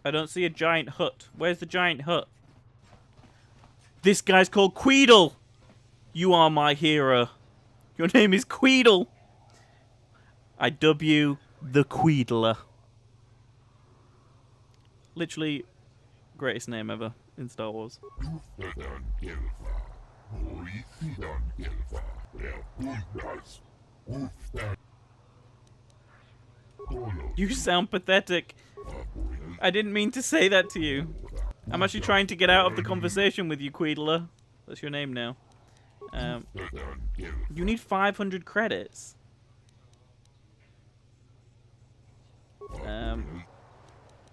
I don't see a giant hut. Where's the giant hut? This guy's called Queedle. You are my hero. Your name is Queedle. I dub you the Queedler. Literally, greatest name ever in Star Wars. You sound pathetic. I didn't mean to say that to you. I'm actually trying to get out of the conversation with you, Queedler. That's your name now. You need 500 credits.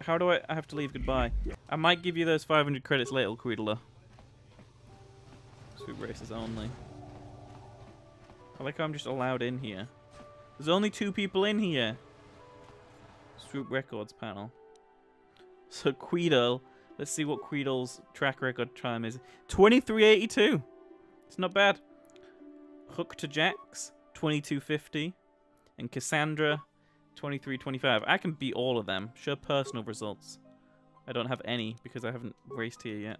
How do I have to leave goodbye? I might give you those 500 credits later, Queedler. Swoop races only. I like how I'm just allowed in here. There's only 2 people in here. Swoop records panel. So Queedle, let's see what Queedle's track record time is. 2382. It's not bad. Hook to Jax, 2250. And Cassandra, 2325. I can beat all of them. Show personal results. I don't have any because I haven't raced here yet.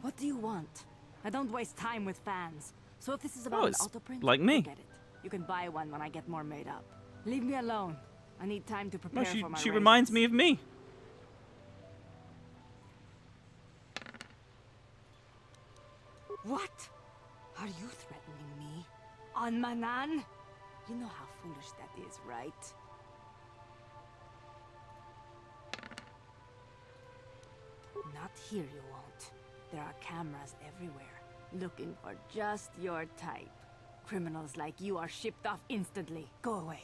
What do you want? I don't waste time with fans. So if this is about an auto print, like me. forget it. You can buy one when I get more made up. Leave me alone. I need time to prepare for my she races. reminds me of me. What? Are you threatening me? On Manan? You know how foolish that is, right? Not here, you won't. There are cameras everywhere, looking for just your type. Criminals like you are shipped off instantly. Go away.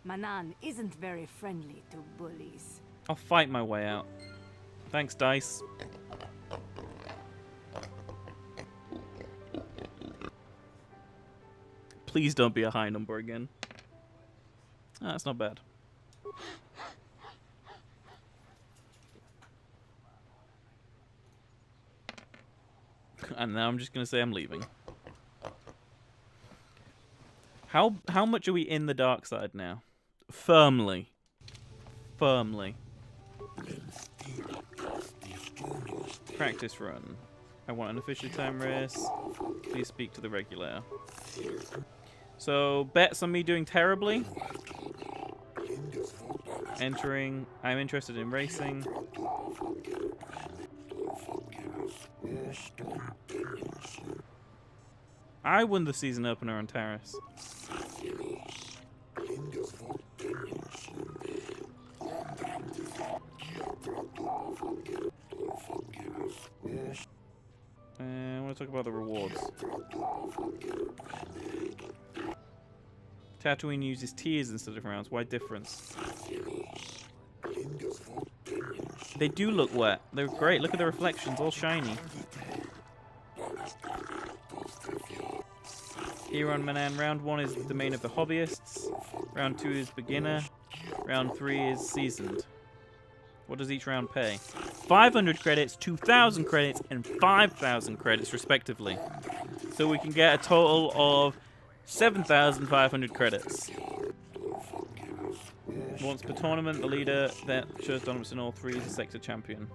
Manan isn't very friendly to bullies. I'll fight my way out. Thanks, Dice. Please don't be a high number again. Ah, that's not bad. And now I'm just gonna say I'm leaving. How much are we in the dark side now? Firmly. Firmly. Practice run. I want an official time race. Please speak to the regulator. So, bets on me doing terribly. Entering. I'm interested in racing. I won the season opener on Terrace. I want to talk about the rewards. Tatooine uses tears instead of rounds. Why difference? They do look wet. They're great. Look at the reflections, all shiny. Here on Manan, round 1 is the domain of the hobbyists. Round 2 is beginner. Round 3 is seasoned. What does each round pay? 500 credits, 2,000 credits, and 5,000 credits, respectively. So we can get a total of 7,500 credits. Once per tournament, the leader that shows dominance in all 3 is a sector champion.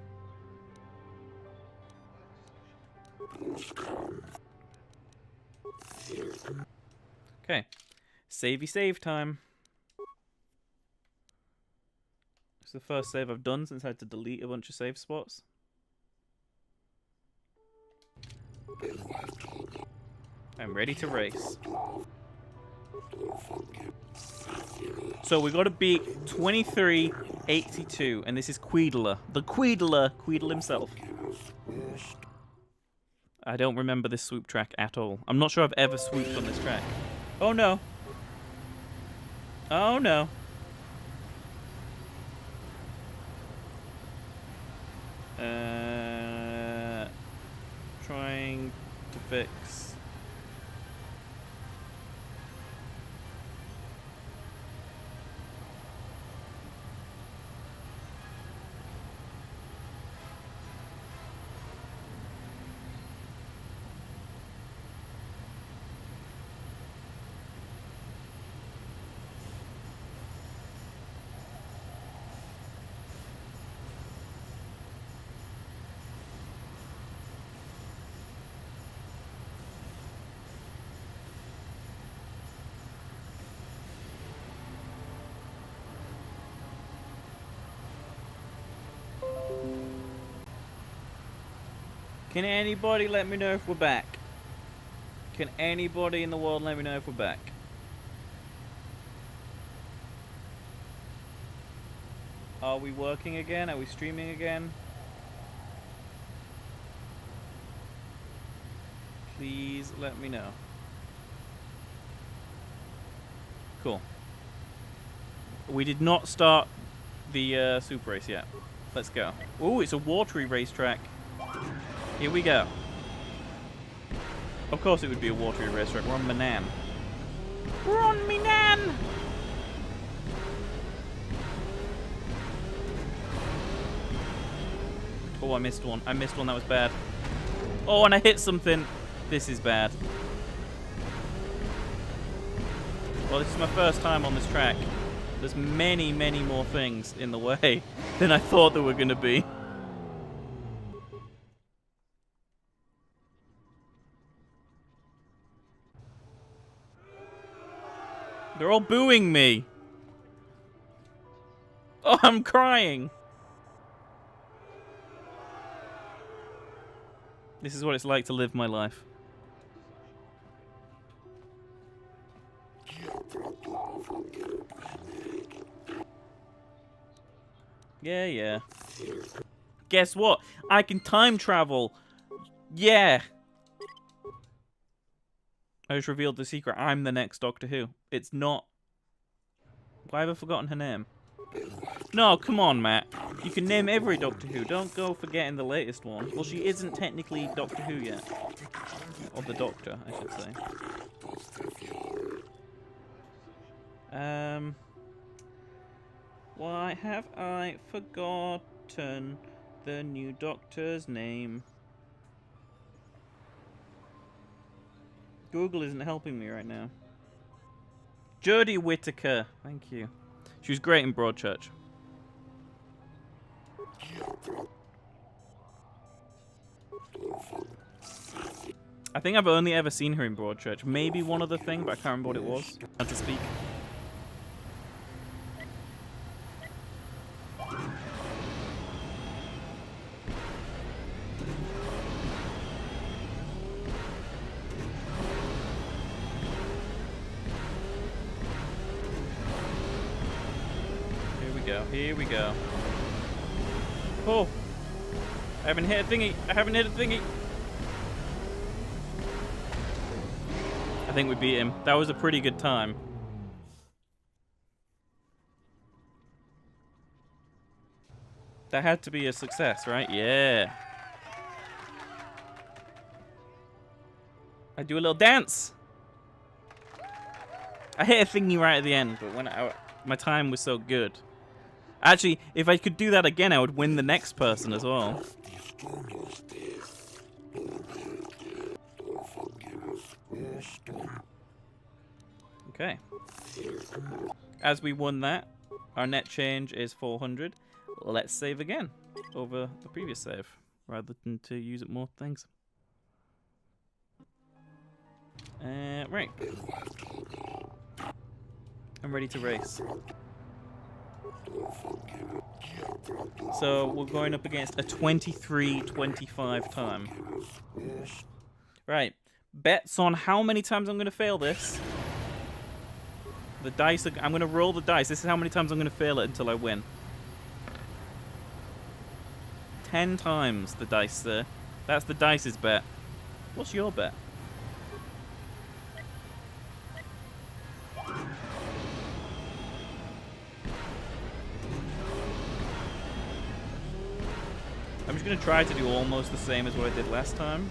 Okay. Savey save time. It's the first save I've done since I had to delete a bunch of save spots. I'm ready to race. So we got to beat 2382, and this is Queedler. The Queedler himself. I don't remember this swoop track at all. I'm not sure I've ever swooped on this track. Oh no. Oh no. Trying to fix. Can anybody let me know if we're back? Can anybody in the world let me know if we're back? Are we working again? Are we streaming again? Please let me know. Cool. We did not start the super race yet. Let's go. Oh, it's a watery racetrack. Here we go. Of course it would be a watery racetrack. We're on Manan. We're on Manan! Oh, I missed one. I missed one. That was bad. Oh, and I hit something. This is bad. Well, this is my first time on this track. There's many, many more things in the way than I thought there were going to be. They're all booing me. Oh, I'm crying. This is what it's like to live my life. Yeah, yeah. Guess what? I can time travel. Yeah. I just revealed the secret. I'm the next Doctor Who. It's not... Why have I forgotten her name? No, come on, Matt. You can name every Doctor Who. Don't go forgetting the latest one. Well, she isn't technically Doctor Who yet. Or the Doctor, I should say. Why have I forgotten the new Doctor's name? Google isn't helping me right now. Jodie Whittaker. Thank you. She was great in Broadchurch. I think I've only ever seen her in Broadchurch. Maybe one other thing, but I can't remember what it was. How to speak. Here we go. Oh. I haven't hit a thingy. I haven't hit a thingy. I think we beat him. That was a pretty good time. That had to be a success, right? Yeah. I do a little dance. I hit a thingy right at the end, but when my time was so good. Actually, if I could do that again, I would win the next person as well. Okay. As we won that, our net change is 400. Let's save again over the previous save, rather than to use it more things. Right. I'm ready to race. So we're going up against a 23-25 time. Right. Bets on how many times I'm going to fail this. The dice, I'm going to roll the dice. This is how many times I'm going to fail it until I win. 10 times the dice there. That's the dice's bet. What's your bet? I'm just going to try to do almost the same as what I did last time.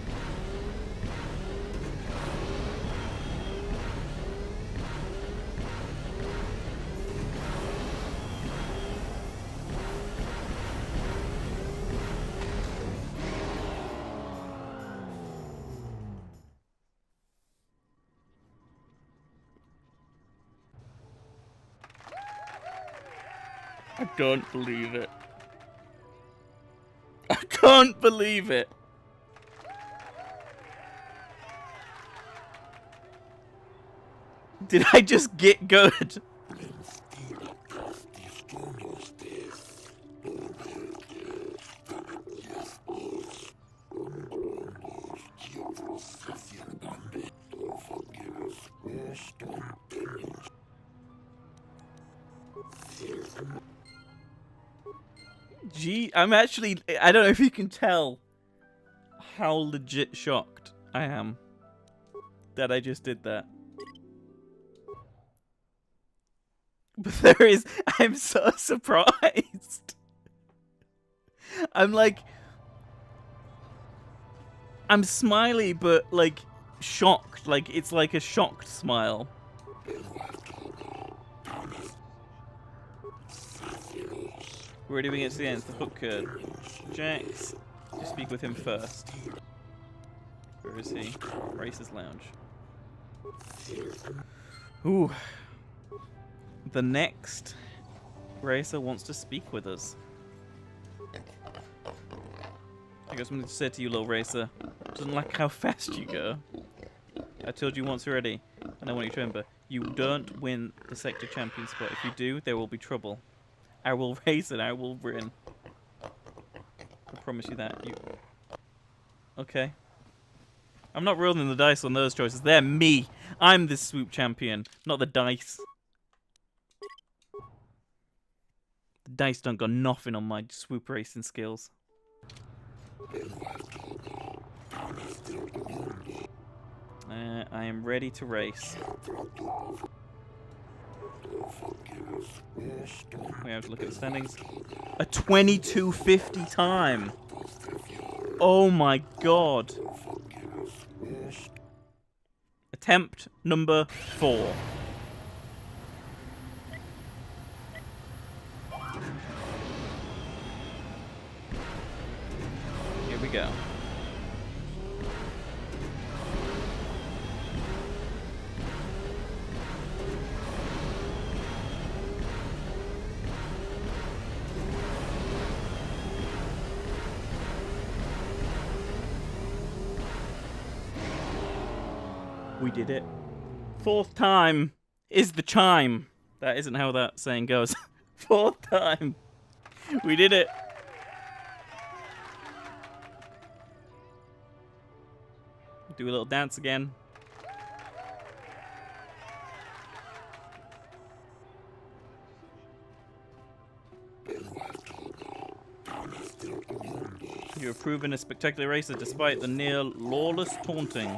I don't believe it. I can't believe it. Did I just get good? Gee, I'm actually, I don't know if you can tell how legit shocked I am that I just did that. But I'm so surprised. I'm like, I'm smiley, but like shocked. Like, it's like a shocked smile. We're doing it to the end. The hook card. Jax, just speak with him first. Where is he? Racer's Lounge. Ooh. The next racer wants to speak with us. I got something to say to you, little racer. Doesn't like how fast you go. I told you once already, and I want you to remember, you don't win the sector champion spot. If you do, there will be trouble. I will race and I will win. I promise you that. Okay. I'm not rolling the dice on those choices. They're me. I'm the swoop champion, not the dice. The dice don't got nothing on my swoop racing skills. I am ready to race. We have to look at the standings. A 22:50 time. Oh my god. Attempt number 4. Here we go. We did it. 4th time is the chime. That isn't how that saying goes. 4th time. We did it. Do a little dance again. You have proven a spectacular racer despite the near lawless taunting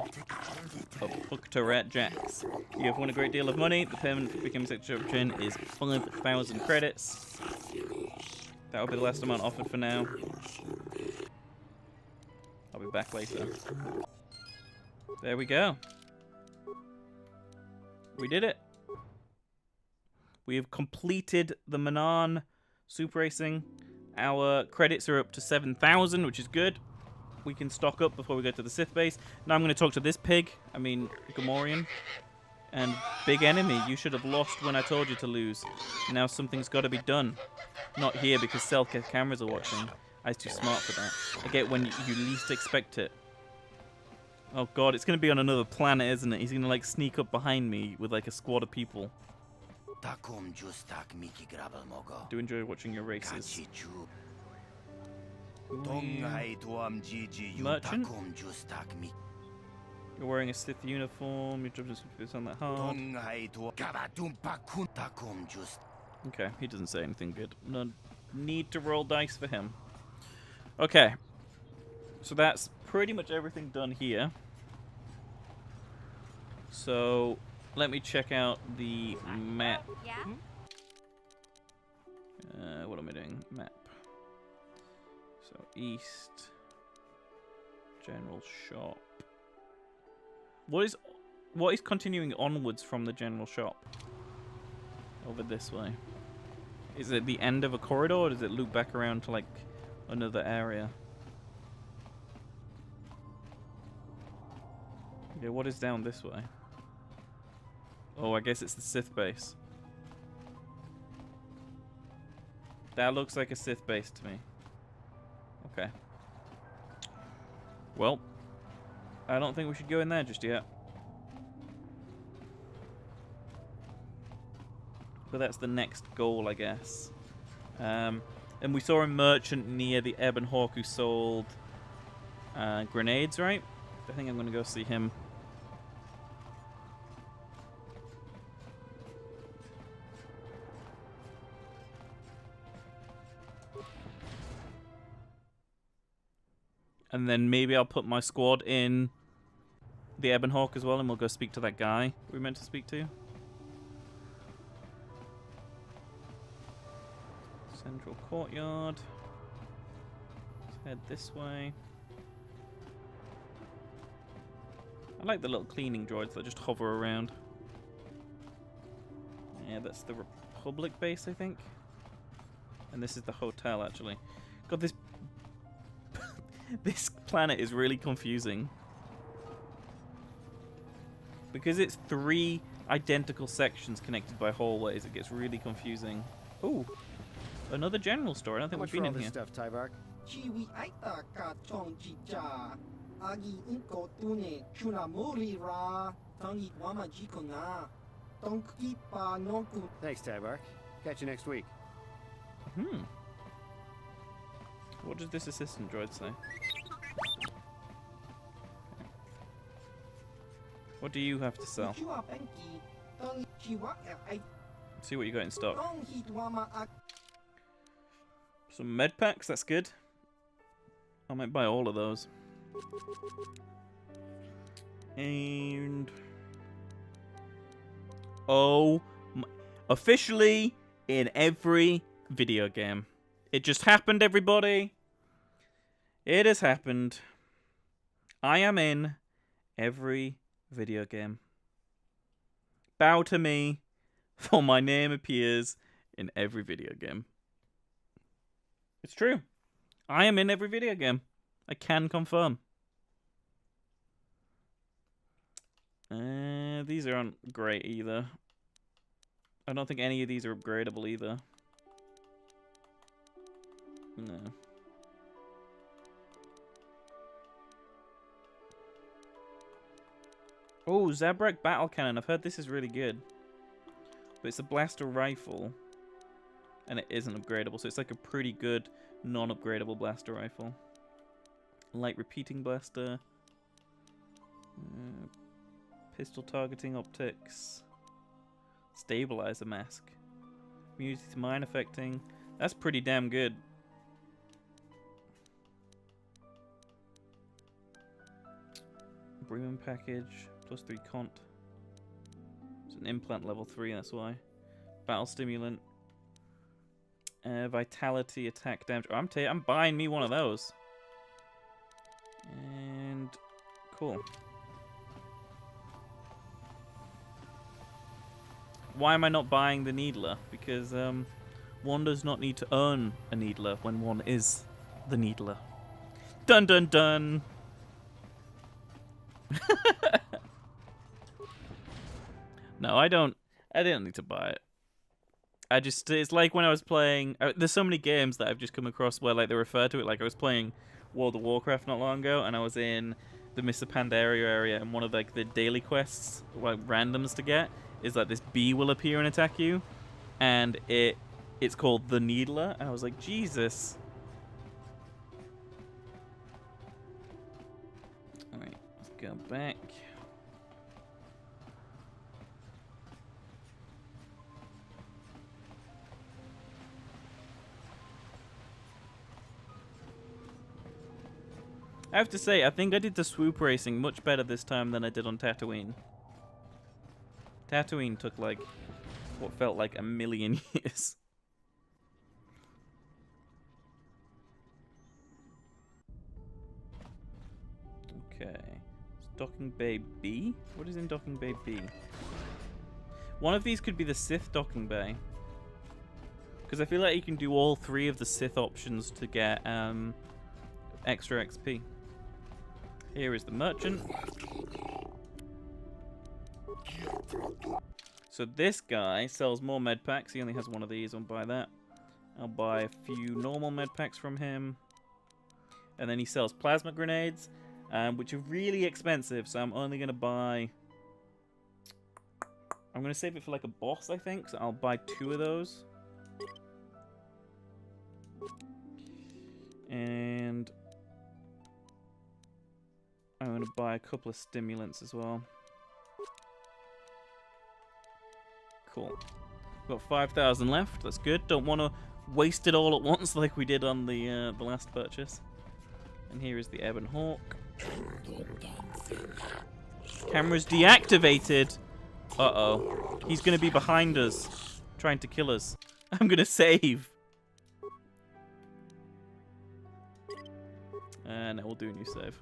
of KOTOR Jax. You have won a great deal of money. The payment for becoming Secretary of Chin is 5,000 credits. That will be the last amount offered for now. I'll be back later. There we go. We did it. We have completed the Manan Super Racing. Our credits are up to 7,000, which is good. We can stock up before we go to the Sith base. Now I'm going to talk to this pig. I mean, Gamorrean. And big enemy. You should have lost when I told you to lose. Now something's got to be done. Not here because Selka cameras are watching. I was too smart for that. I get when you least expect it. Oh god, it's going to be on another planet, isn't it? He's going to like sneak up behind me with like a squad of people. Do enjoy watching your races. Merchant? You're wearing a Sith uniform, your job is on that hard. Okay, he doesn't say anything good. No need to roll dice for him. Okay. So that's pretty much everything done here. So let me check out the map. What am I doing? Map. So east. General shop. What is continuing onwards from the general shop? Over this way. Is it the end of a corridor, or does it loop back around to like another area? Okay, what is down this way? Oh, I guess it's the Sith base. That looks like a Sith base to me. Okay. Well, I don't think we should go in there just yet. But that's the next goal, I guess. And we saw a merchant near the Ebon Hawk who sold grenades, right? I think I'm going to go see him. And then maybe I'll put my squad in the Ebon Hawk as well, and we'll go speak to that guy we meant to speak to. Central courtyard. Let's head this way. I like the little cleaning droids that just hover around. Yeah, that's the Republic base, I think. And this is the hotel, actually. God, this this planet is really confusing. Because it's 3 identical sections connected by hallways, it gets really confusing. Ooh, another general store. I don't think we've been in here. Stuff, Tyvark. Thanks, Tyvark. Catch you next week. What does this assistant droid say? What do you have to sell? See what you got in stock. Some med packs, that's good. I might buy all of those. And oh, officially in every video game. It just happened, everybody. It has happened. I am in every video game. Bow to me, for my name appears in every video game. It's true. I am in every video game. I can confirm. These aren't great either. I don't think any of these are upgradable either. No. Oh, Zabrak Battle Cannon. I've heard this is really good. But it's a blaster rifle. And it isn't upgradable, so it's like a pretty good non-upgradable blaster rifle. Light repeating blaster. Pistol targeting optics. Stabilizer mask. Immunity to mine affecting. That's pretty damn good. premium package. +3 cont. It's an implant level 3, that's why. Battle stimulant. Vitality, attack damage. Oh, I'm buying me one of those. And cool. Why am I not buying the Needler? Because one does not need to earn a Needler when one is the Needler. Dun dun dun! No, I don't need to buy it. It's like when I was playing, there's so many games that I've just come across where like they refer to it, like I was playing World of Warcraft not long ago, and I was in the Mr. Pandaria area, and one of like the daily quests, like randoms to get, is like this bee will appear and attack you, and it's called the Needler, and I was like, Jesus. Alright, let's go back. I have to say, I think I did the swoop racing much better this time than I did on Tatooine. Tatooine took like what felt like a million years. Okay. Docking Bay B? What is in Docking Bay B? One of these could be the Sith Docking Bay. Because I feel like you can do all 3 of the Sith options to get extra XP. Here is the merchant. So this guy sells more med packs. He only has one of these. I'll buy that. I'll buy a few normal med packs from him. And then he sells plasma grenades, which are really expensive. So I'm only going to buy... I'm going to save it for like a boss, I think. So I'll buy 2 of those. And... I'm going to buy a couple of stimulants as well. Cool. Got 5,000 left. That's good. Don't want to waste it all at once like we did on the last purchase. And here is the Ebon Hawk. Camera's deactivated. Uh-oh. He's going to be behind us, trying to kill us. I'm going to save. And we'll do a new save.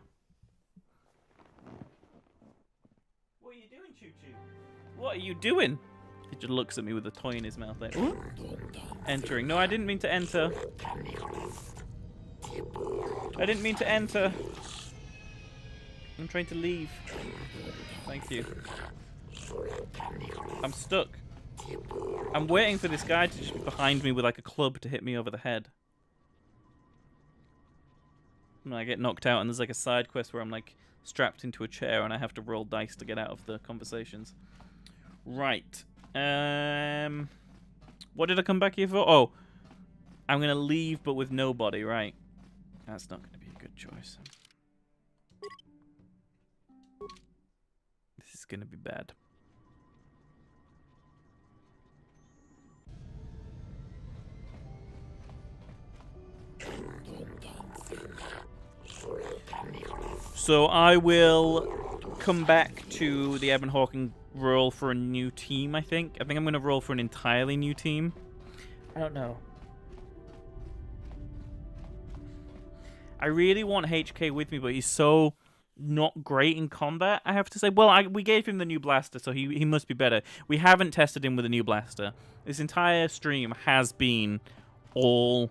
What are you doing, Choo Choo? What are you doing? He just looks at me with a toy in his mouth like, ooh. Entering. No, I didn't mean to enter. I didn't mean to enter. I'm trying to leave. Thank you. I'm stuck. I'm waiting for this guy to just be behind me with like a club to hit me over the head. And I get knocked out and there's like a side quest where I'm like strapped into a chair and I have to roll dice to get out of the conversations. Right. What did I come back here for? Oh, I'm going to leave but with nobody, right? That's not going to be a good choice. This is going to be bad. So I will come back to the Ebon Hawk and roll for a new team, I think. I think I'm going to roll for an entirely new team. I don't know. I really want HK with me, but he's so not great in combat, I have to say. Well, we gave him the new blaster, so he must be better. We haven't tested him with a new blaster. This entire stream has been all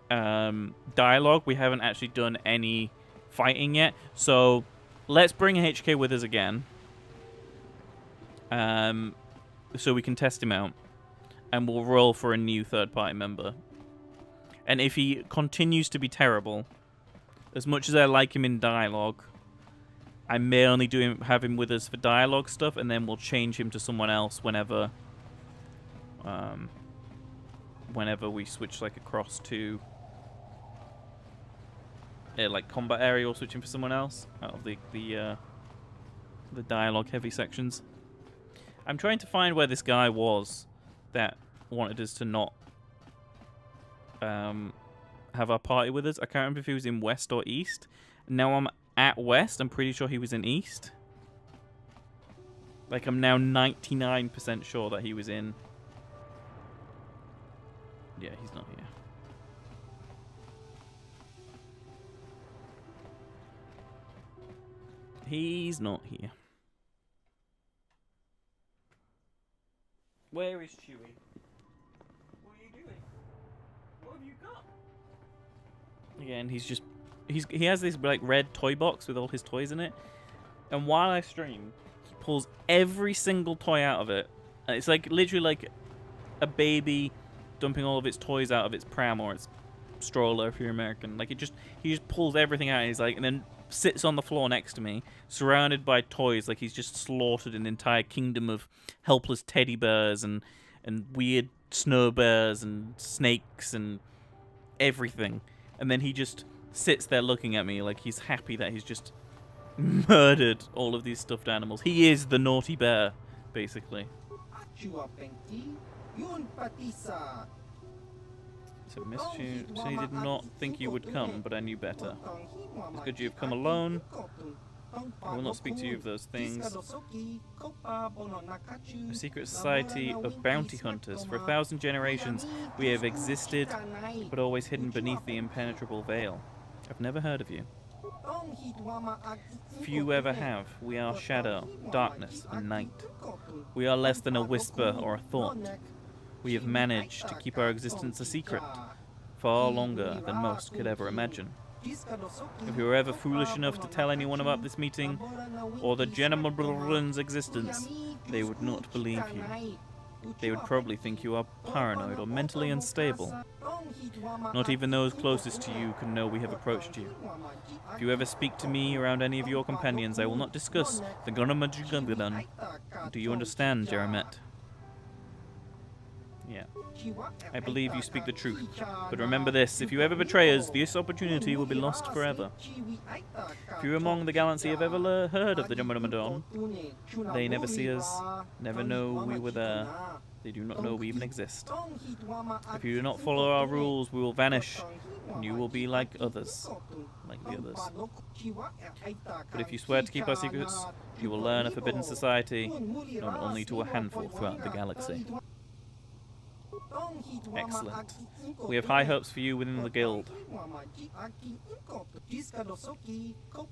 dialogue. We haven't actually done any fighting yet. So let's bring HK with us again. So we can test him out. And we'll roll for a new third-party member. And if he continues to be terrible, as much as I like him in dialogue, I may only have him with us for dialogue stuff, and then we'll change him to someone else whenever we switch like across to like combat area, or switch him for someone else out of the dialogue heavy sections. I'm trying to find where this guy was that wanted us to not have our party with us. I can't remember if he was in west or east. Now I'm at west. I'm pretty sure he was in east. Like, I'm now 99% sure that he was in... Yeah, he's not here. He's not here. Where is Chewie? What are you doing? What have you got? Again, he has this like red toy box with all his toys in it. And while I stream, he pulls every single toy out of it. It's like literally like a baby dumping all of its toys out of its pram or its stroller if you're American. Like he just pulls everything out and he's like, and then sits on the floor next to me, surrounded by toys, like he's just slaughtered an entire kingdom of helpless teddy bears and weird snow bears and snakes and everything. And then he just sits there looking at me like he's happy that he's just murdered all of these stuffed animals. He is the naughty bear, basically. So, Miss Chu, she did not think you would come, but I knew better. It's good you have come alone. I will not speak to you of those things. A secret society of bounty hunters. For 1,000 generations, we have existed, but always hidden beneath the impenetrable veil. I've never heard of you. Few ever have. We are shadow, darkness, and night. We are less than a whisper or a thought. We have managed to keep our existence a secret, far longer than most could ever imagine. If you were ever foolish enough to tell anyone about this meeting, or the gentleman's existence, they would not believe you. They would probably think you are paranoid or mentally unstable. Not even those closest to you can know we have approached you. If you ever speak to me around any of your companions, I will not discuss the Gunnamadjugungadan. Do you understand, Jeramet? Yeah. I believe you speak the truth. But remember this, if you ever betray us, this opportunity will be lost forever. If you among the galaxy have ever heard of the Jumadamadon, they never see us, never know we were there. They do not know we even exist. If you do not follow our rules, we will vanish, and you will be like others. Like the others. But if you swear to keep our secrets, you will learn a forbidden society, known only to a handful throughout the galaxy. Excellent. We have high hopes for you within the guild.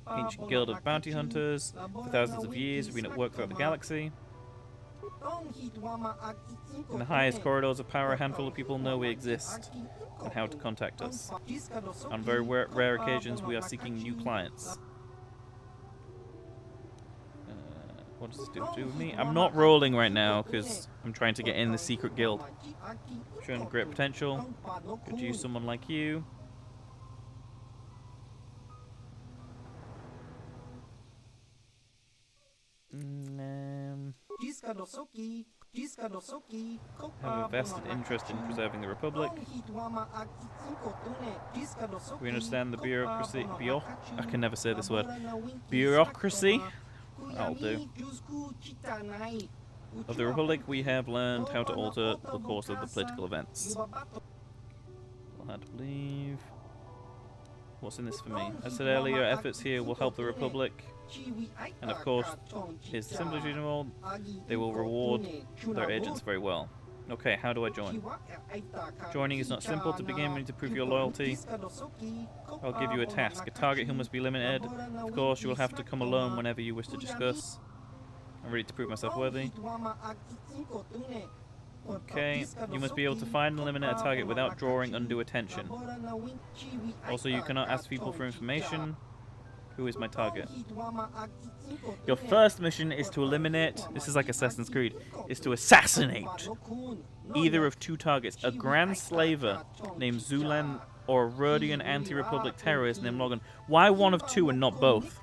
Ancient guild of bounty hunters. For thousands of years, we've been at work throughout the galaxy. In the highest corridors of power, a handful of people know we exist and how to contact us. On very rare occasions, we are seeking new clients. What does this do with me? I'm not rolling right now because I'm trying to get in the secret guild. Showing great potential. Could use someone like you. Have a vested interest in preserving the Republic. We understand the bureaucracy. I can never say this word. Bureaucracy. That'll do. Of the Republic, we have learned how to alter the course of the political events. We'll have to leave. What's in this for me? As said earlier, efforts here will help the Republic. And of course, here's the simplest reason of all. They will reward their agents very well. Okay, how do I join? Joining is not simple. To begin, we need to prove your loyalty. I'll give you a task. A target who must be limited. Of course, you will have to come alone whenever you wish to discuss. I'm ready to prove myself worthy. Okay, you must be able to find and eliminate a target without drawing undue attention. Also, you cannot ask people for information. Who is my target? Your first mission is to eliminate, this is like Assassin's Creed, is to assassinate either of two targets, a Grand Slaver named Zulan or a Rhodian anti-Republic terrorist named Logan. Why one of two and not both?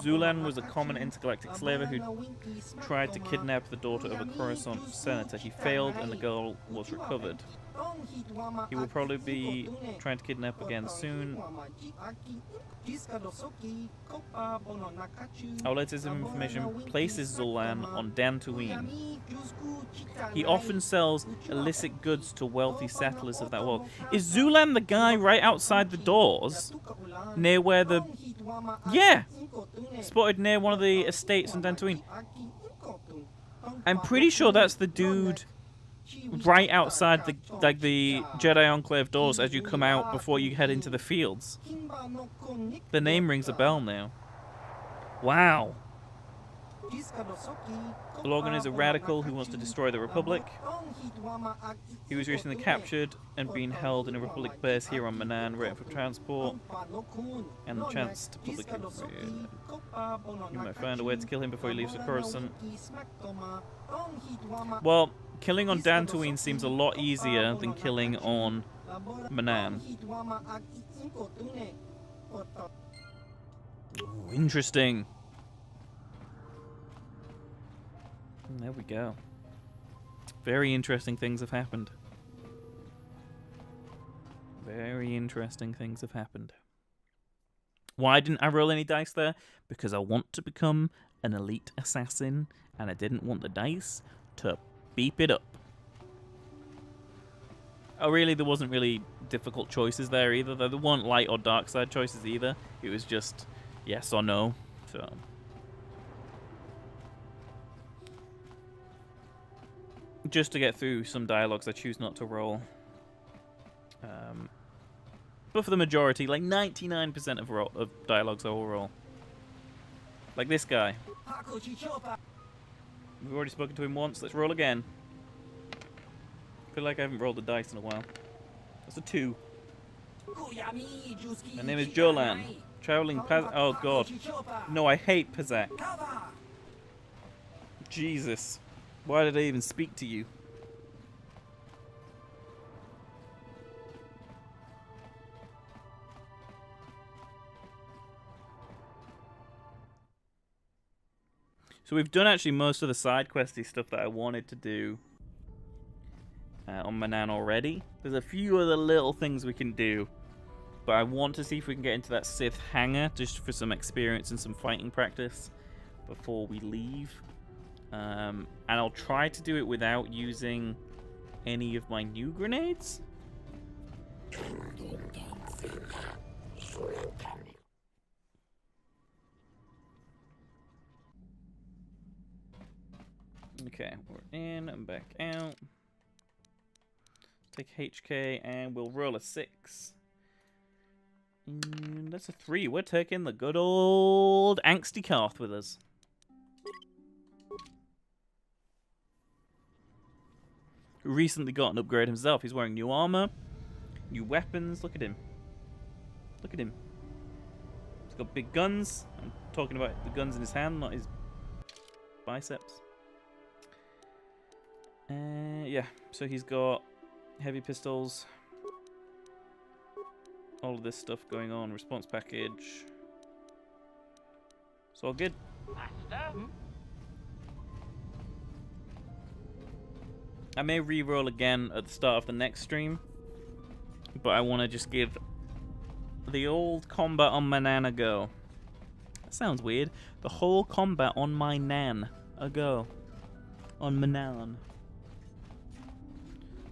Zulan was a common intergalactic slaver who tried to kidnap the daughter of a Coruscant senator. He failed and the girl was recovered. He will probably be trying to kidnap again soon. I'll let his information places Zulan on Dantooine. He often sells illicit goods to wealthy settlers of that world. Is Zulan the guy right outside the doors? Near where the... Yeah! Spotted near one of the estates on Dantooine. I'm pretty sure that's the dude right outside the Jedi Enclave doors as you come out before you head into the fields. The name rings a bell now. Wow. Logan is a radical who wants to destroy the Republic. He was recently captured and being held in a Republic base here on Manan, waiting for transport and the chance to publicly... You might find a way to kill him before he leaves for Coruscant. Well, killing on Dantooine seems a lot easier than killing on Manan. Ooh, interesting. There we go. Very interesting things have happened. Very interesting things have happened. Why didn't I roll any dice there? Because I want to become an elite assassin, and I didn't want the dice to beep it up. Oh, really? There wasn't really difficult choices there either. There weren't light or dark side choices either. It was just yes or no. So... just to get through some dialogues, I choose not to roll. But for the majority, like 99% of dialogues, I will roll. Like this guy. We've already spoken to him once. Let's roll again. I feel like I haven't rolled the dice in a while. That's a 2. My name is Jolan. Traveling Paz... Oh, God. No, I hate Pazak. Jesus. Why did I even speak to you? So we've done actually most of the side questy stuff that I wanted to do on Manan already. There's a few other little things we can do, but I want to see if we can get into that Sith hangar just for some experience and some fighting practice before we leave. And I'll try to do it without using any of my new grenades. Okay, we're in and back out. Take HK and we'll roll a 6. And that's a 3. We're taking the good old Angsty Karth with us. Who recently got an upgrade himself. He's wearing new armor, new weapons. Look at him. Look at him. He's got big guns. I'm talking about the guns in his hand, not his biceps. Yeah, so he's got heavy pistols. All of this stuff going on. Response package. It's all good. I may re-roll again at the start of the next stream, but I want to just give the old combat on my Nan a go. That sounds weird. The whole combat on my Nan a go. On Manan.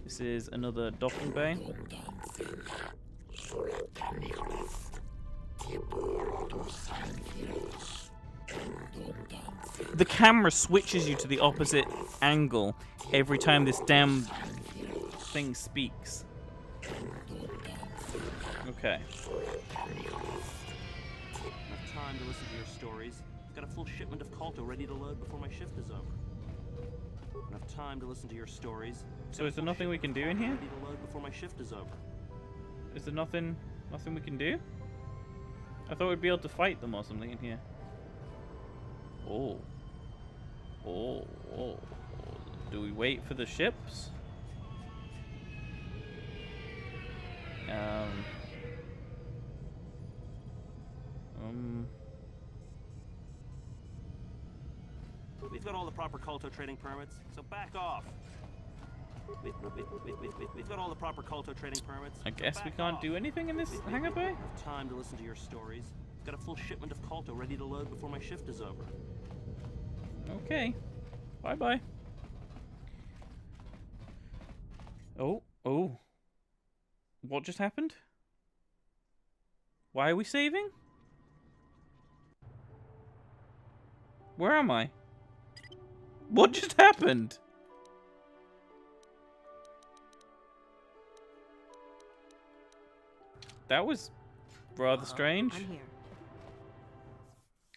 This is another docking bay. The camera switches you to the opposite angle every time this damn thing speaks. Okay. Enough time to listen to your stories. I've got a full shipment of KOTOR ready to load before my shift is over. Enough time to listen to your stories. So is there nothing we can do in here? Ready to load before my shift is over. Is there nothing we can do? I thought we'd be able to fight them or something in here. Oh. Oh, oh. Do we wait for the ships? We've got all the proper KOTOR trading permits, so back off. We've got all the proper KOTOR training permits. I guess we can't do anything in this hangar bay? Enough time to listen to your stories. Got a full shipment of KOTOR ready to load before my shift is over. Okay. Bye-bye. Oh. What just happened? Why are we saving? Where am I? What just happened? That was rather strange. I'm here.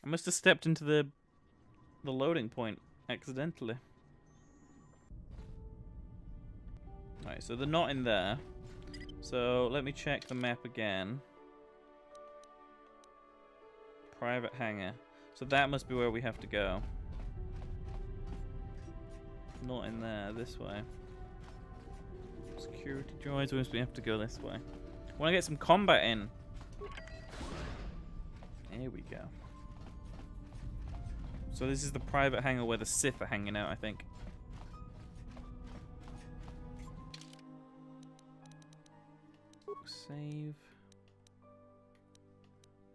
I must have stepped into the loading point accidentally. Right, so they're not in there. So let me check the map again. Private hangar. So that must be where we have to go. Not in there, this way. Security droids, we have to go this way. I want to get some combat in. Here we go. So this is the private hangar where the Sith are hanging out, I think. Save.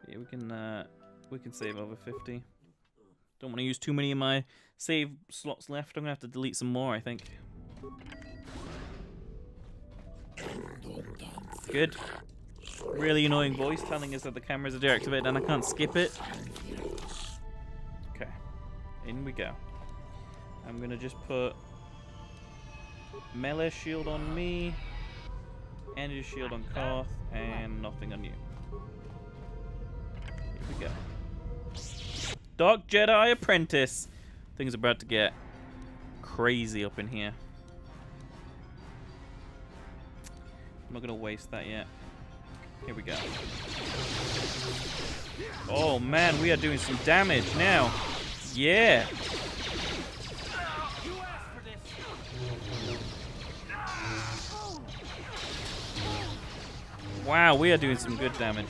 Yeah, we can save over 50. Don't want to use too many of my save slots left. I'm gonna have to delete some more, I think. Good. Really annoying voice telling us that the cameras are deactivated and I can't skip it. Okay. In we go. I'm gonna just put melee shield on me, energy shield on Koth, and nothing on you. Here we go. Dark Jedi Apprentice. Things are about to get crazy up in here. I'm not gonna waste that yet. Here we go. Oh man, we are doing some damage now. Yeah. Wow, we are doing some good damage.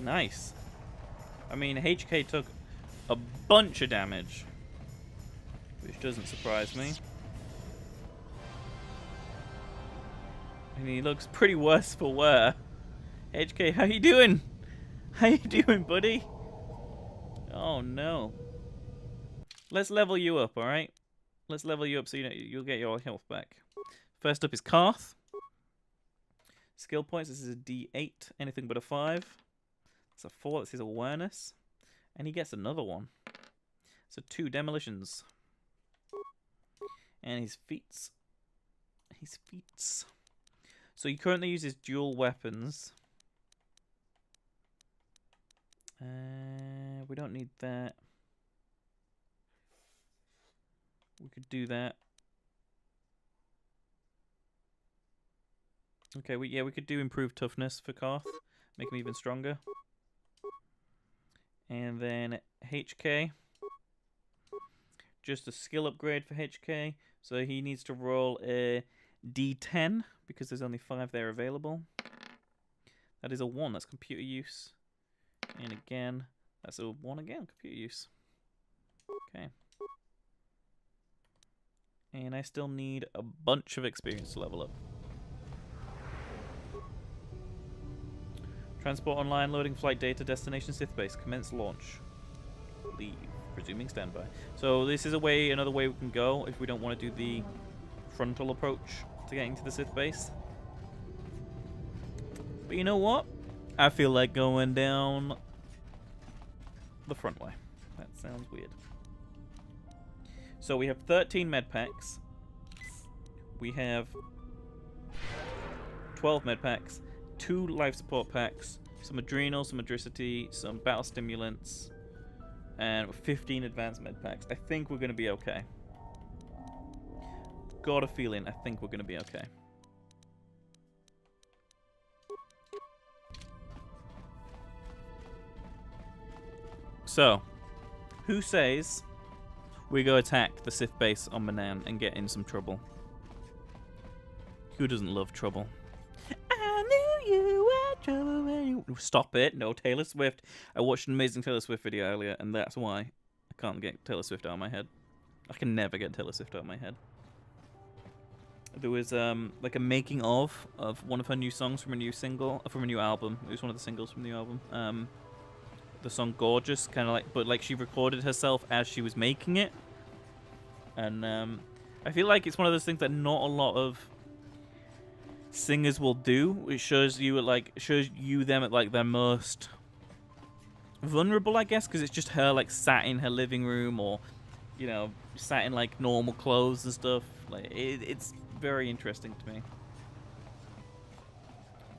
Nice. I mean, HK took a bunch of damage, which doesn't surprise me. And he looks pretty worse for wear. HK, how you doing? How you doing, buddy? Oh no. Let's level you up, alright? Let's level you up so you'll get your health back. First up is Karth. Skill points, this is a D8, anything but a 5. That's a 4, that's his awareness. And he gets another one. So 2 demolitions. And his feats. So he currently uses dual weapons. We don't need that. We could do that. Okay, we could do improved toughness for Karth. Make him even stronger. And then HK. Just a skill upgrade for HK. So he needs to roll a D10 because there's only 5 there available. That is a 1, that's computer use. And again, that's a 1 again, computer use. Okay. And I still need a bunch of experience to level up. Transport online, loading flight data, destination Sith base, commence launch. Leave, resuming standby. So this is another way we can go if we don't want to do the frontal approach to getting to the Sith base. But you know what? I feel like going down the front way. That sounds weird. So we have 13 med packs. We have 12 med packs, 2 life support packs, some adrenal, some adricity, some battle stimulants, and 15 advanced med packs. I think we're going to be okay. Got a feeling I think we're going to be okay. So, who says we go attack the Sith base on Manan and get in some trouble? Who doesn't love trouble? I I knew you were trouble when you... Stop it. No, Taylor Swift. I watched an amazing Taylor Swift video earlier, and that's why I can't get Taylor Swift out of my head. I can never get Taylor Swift out of my head. There was like a making of one of her new songs from a new single, from a new album. It was one of the singles from the new album. The song "Gorgeous," kind of like, but like she recorded herself as she was making it, and I feel like it's one of those things that not a lot of singers will do. It shows you them at like their most vulnerable, I guess, because it's just her like sat in her living room, or you know, sat in like normal clothes and stuff. Like it's very interesting to me.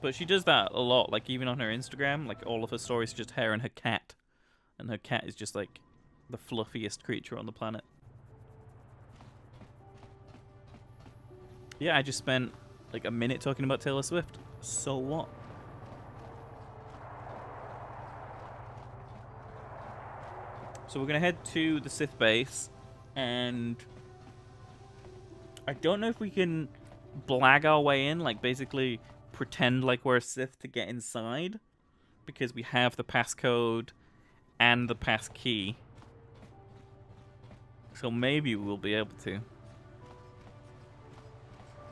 But she does that a lot, like even on her Instagram, like all of her stories are just her and her cat. And her cat is just like the fluffiest creature on the planet. Yeah, I just spent like a minute talking about Taylor Swift. So what? So we're gonna head to the Sith base, and I don't know if we can blag our way in, like basically pretend like we're a Sith to get inside, because we have the passcode and the pass key. So maybe we'll be able to.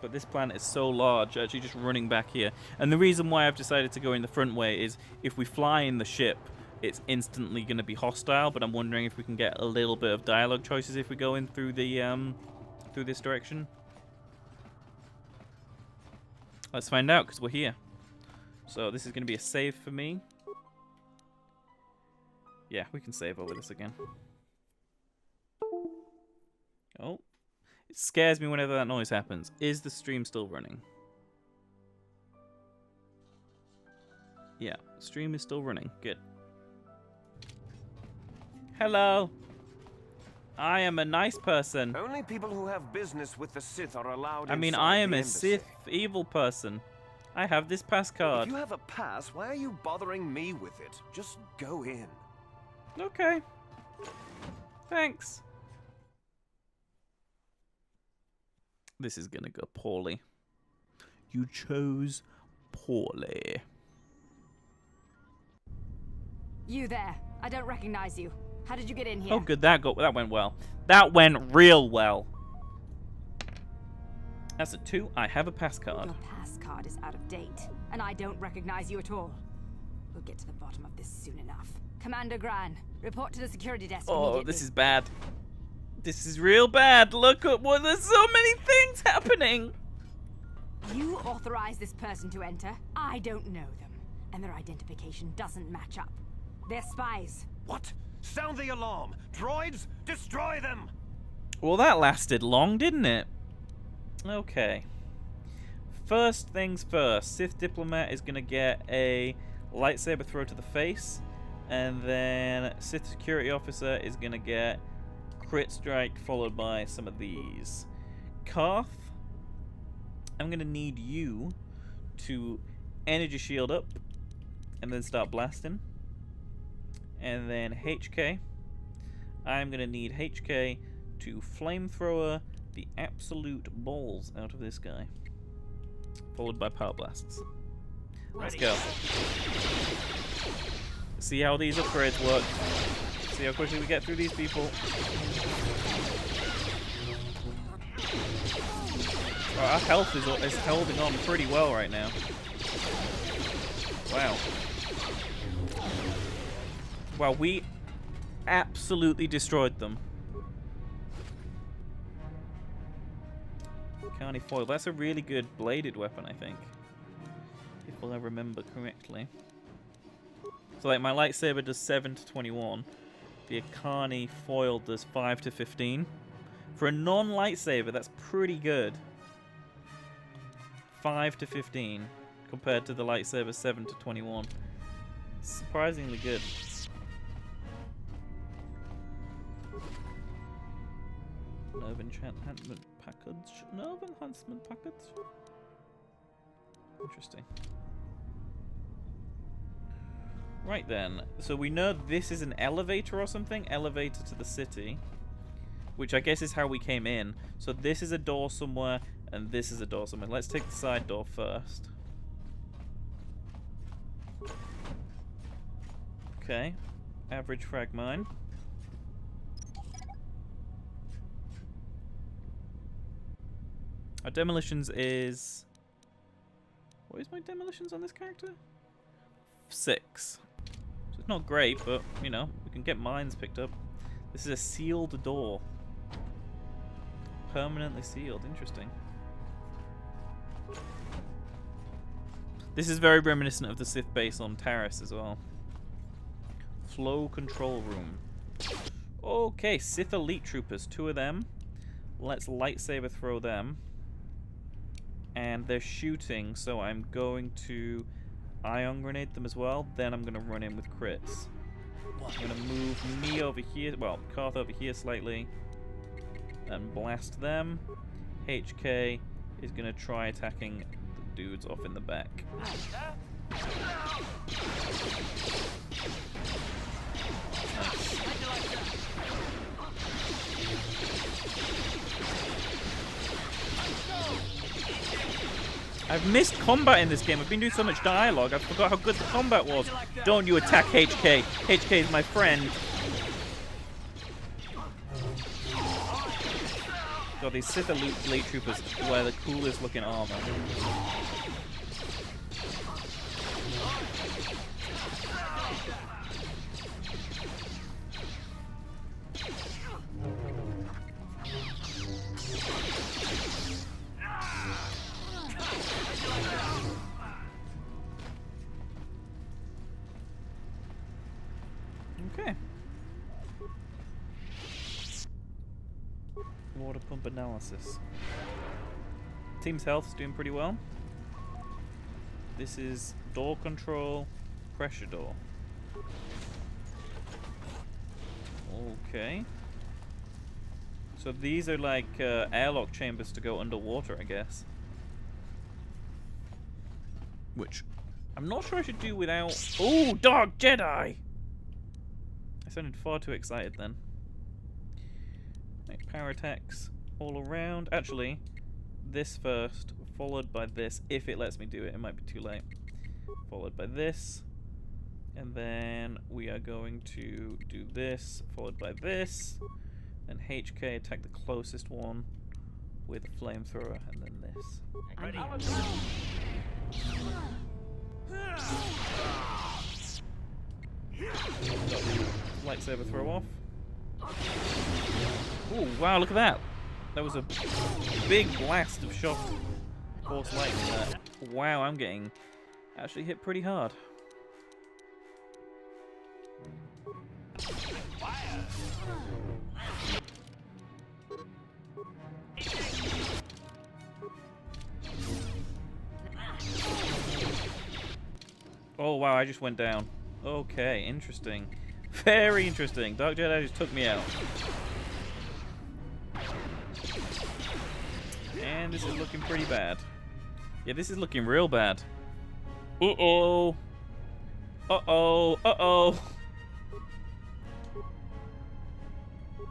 But this planet is so large, actually just running back here. And the reason why I've decided to go in the front way is if we fly in the ship, it's instantly going to be hostile, but I'm wondering if we can get a little bit of dialogue choices if we go in through the through this direction. Let's find out, because we're here. So this is going to be a save for me. Yeah, we can save over this again. Oh. It scares me whenever that noise happens. Is the stream still running? Yeah, the stream is still running. Good. Hello. I am a nice person. Only people who have business with the Sith are allowed. I mean, inside I am the a embassy. Sith evil person. I have this pass card. If you have a pass, why are you bothering me with it? Just go in. Okay. Thanks. This is gonna go poorly. You chose poorly. You there. I don't recognize you. How did you get in here? Oh, good. That went well. That went real well. That's a 2. I have a pass card. Your pass card is out of date, and I don't recognize you at all. We'll get to the bottom of this soon enough. Commander Gran, report to the security desk immediately. Oh, this is bad. This is real bad. Look at what. There's so many things happening. You authorize this person to enter. I don't know them, and their identification doesn't match up. They're spies. What? Sound the alarm! Droids, destroy them! Well, that lasted long, didn't it? Okay. First things first. Sith Diplomat is going to get a lightsaber throw to the face. And then Sith Security Officer is going to get crit strike followed by some of these. Karth, I'm going to need you to energy shield up and then start blasting. And then HK, I'm going to need HK to flamethrower the absolute balls out of this guy. Followed by power blasts. Let's go. See how these upgrades work. See how quickly we get through these people. Our health is holding on pretty well right now. Wow. Wow, we absolutely destroyed them. Carney foil. That's a really good bladed weapon, I think. If I remember correctly. So like my lightsaber does 7 to 21. The Akani foil does 5 to 15. For a non-lightsaber, that's pretty good. 5 to 15 compared to the lightsaber 7 to 21. Surprisingly good. Nerve enhancement package. Nerve enhancement package. Interesting. Right then, so we know this is an elevator or something. Elevator to the city. Which I guess is how we came in. So this is a door somewhere, and this is a door somewhere. Let's take the side door first. Okay. Average frag mine. Our demolitions is... What is my demolitions on this character? 6. So it's not great, but, you know, we can get mines picked up. This is a sealed door. Permanently sealed. Interesting. This is very reminiscent of the Sith base on Taris as well. Flow control room. Okay, Sith elite troopers. 2 of them. Let's lightsaber throw them. And they're shooting, so I'm going to ion grenade them as well. Then I'm going to run in with crits. I'm going to move me over here, well, Karth over here slightly. And blast them. HK is going to try attacking the dudes off in the back. I've missed combat in this game. I've been doing so much dialogue, I forgot how good the combat was. Don't you attack HK. HK is my friend. God, these Sith elite troopers wear the coolest looking armor. Okay. Water pump analysis. Team's health's doing pretty well. This is door control, pressure door. Okay. So these are like airlock chambers to go underwater, I guess. Which I'm not sure I should do without... Ooh, Dark Jedi! I sounded far too excited then. Right, power attacks all around. Actually, this first, followed by this, if it lets me do it. It might be too late. Followed by this. And then we are going to do this, followed by this. Then HK attack the closest one with a flamethrower, and then this. Ready. Lightsaber throw off. Oh wow, look at that. That was a big blast of shock force lightning there. Wow, I'm getting actually hit pretty hard. Oh wow, I just went down. Okay, interesting. Very interesting. Dark Jedi just took me out. And this is looking pretty bad. Yeah, this is looking real bad. Uh-oh. Uh-oh. Uh-oh.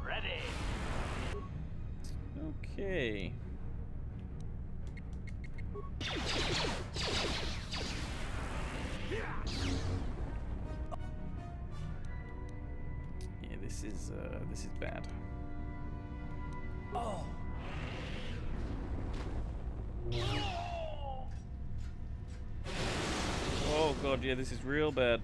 Ready. Okay. Yeah, this is bad. Oh. Oh god, yeah, this is real bad.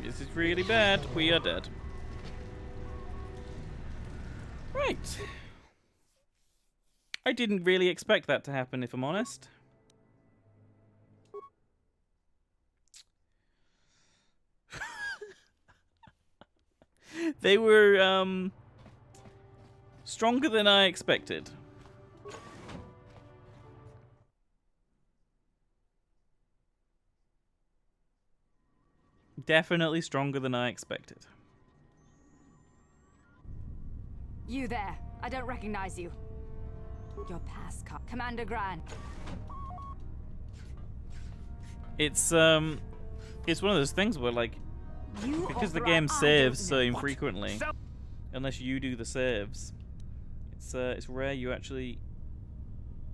This is really bad. We are dead. Right. I didn't really expect that to happen, if I'm honest. They were, stronger than I expected. Definitely stronger than I expected. You there. I don't recognize you. Your pass card. Commander Gran. It's, It's one of those things where, like, because the game saves so infrequently, unless you do the saves, it's rare you actually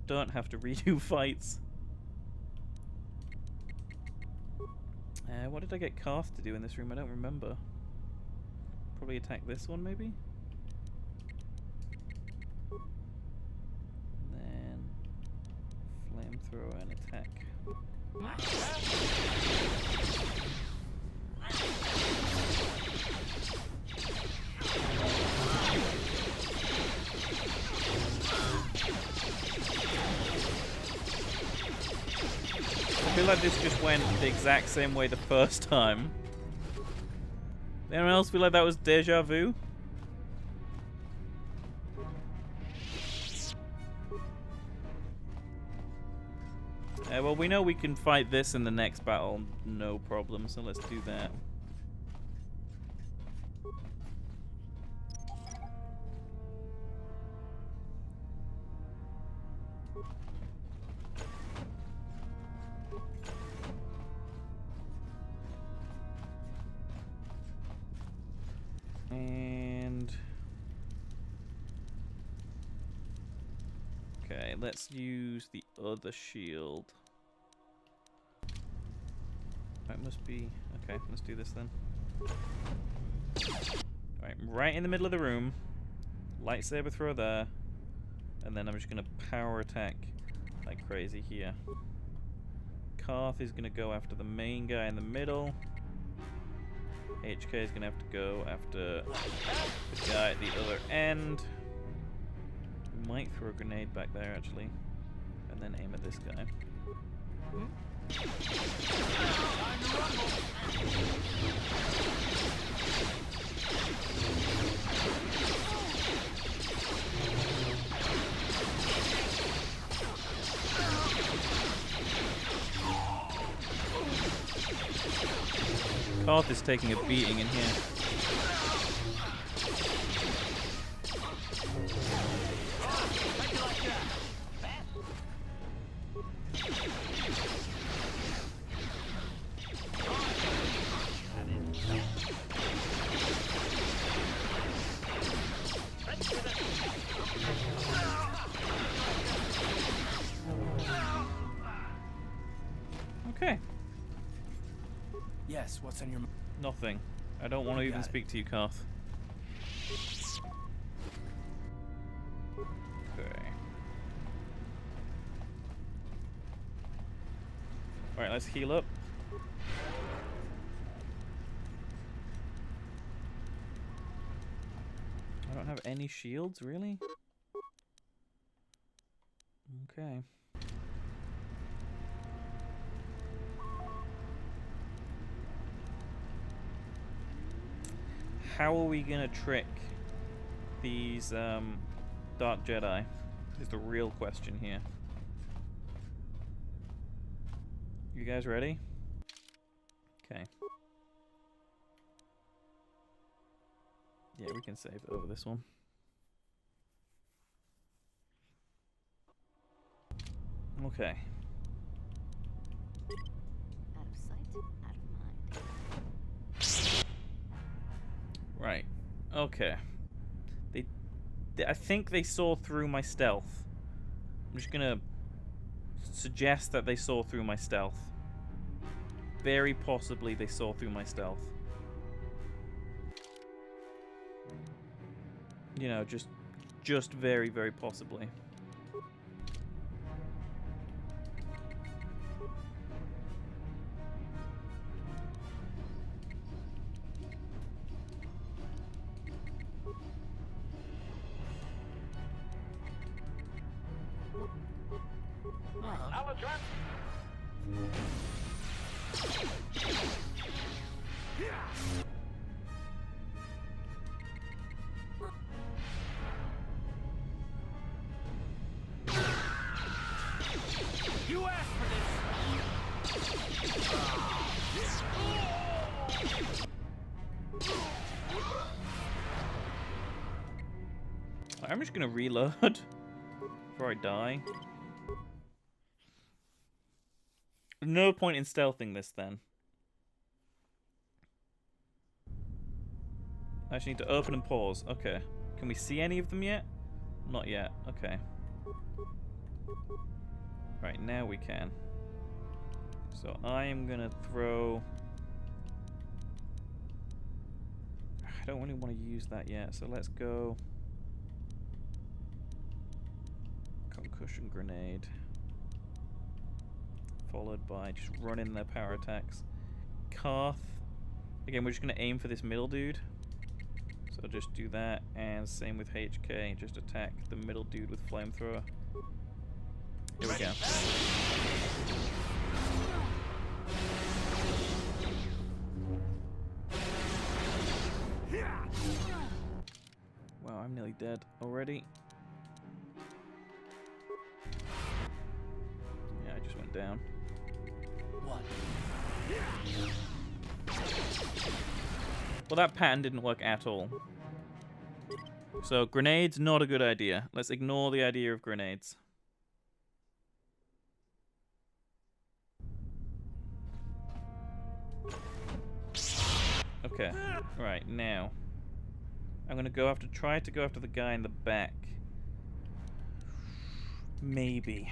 don't have to redo fights. What did I get Karth to do in this room? I don't remember. Probably attack this one, maybe? And then flamethrower and attack. I feel like this just went the exact same way the first time. Anyone else feel like that was deja vu? Well, we know we can fight this in the next battle, no problem, so let's do that. And okay, let's use the other shield. That must be okay. Let's do this then. Right in the middle of the room. Lightsaber throw there, and then I'm just gonna power attack like crazy here. Karth is gonna go after the main guy in the middle. HK is gonna have to go after the guy at the other end. We might throw a grenade back there actually, and then aim at this guy. Karth is taking a beating in here. Okay. Yes, what's on your mind? Nothing. I don't want to even speak to you, Karth. Okay. Alright, let's heal up. I don't have any shields, really? Okay. How are we gonna trick these Dark Jedi? Is the real question here. You guys ready? Okay. Yeah, we can save over this one. Okay. Out of sight, out of mind. Right. Okay. I think they saw through my stealth. I'm just gonna suggest that they saw through my stealth. Very possibly they saw through my stealth. You know, just very, very possibly. You asked for I'm just gonna reload before I die. No point in stealthing this then. I just need to open and pause. Okay. Can we see any of them yet? Not yet. Okay. Right, now we can. So I am gonna throw... I don't really want to use that yet, so let's go... Concussion grenade. Followed by just running their power attacks. Karth. Again, we're just gonna aim for this middle dude. So I'll just do that, and same with HK, just attack the middle dude with flamethrower. Here we go. Wow, I'm nearly dead already. Yeah, I just went down. Well, that pattern didn't work at all. So, grenades, not a good idea. Let's ignore the idea of grenades. Okay, right, now. I'm gonna try to go after the guy in the back. Maybe.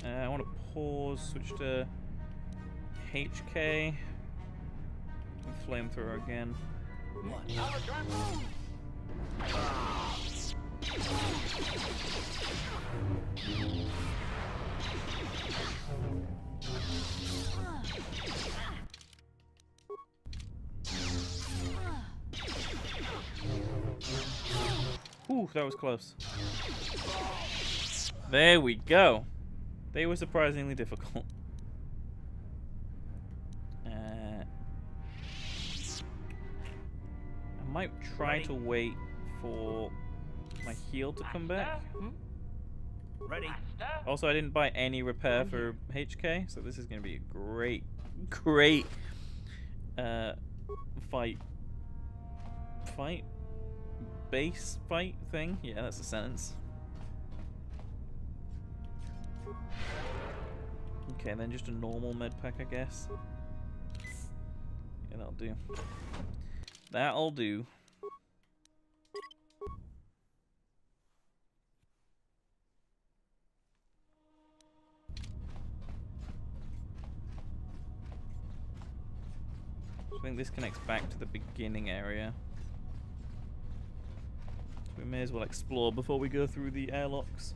I want to pause, switch to HK, and flamethrower again. Ooh, that was close. There we go. They were surprisingly difficult. I might try to wait for my heal to come back. Ready. Also, I didn't buy any repair for HK, so this is going to be a great base fight thing. Yeah, that's a sentence. Okay, and then just a normal med pack, I guess. Yeah, that'll do. That'll do. So I think this connects back to the beginning area. So we may as well explore before we go through the airlocks.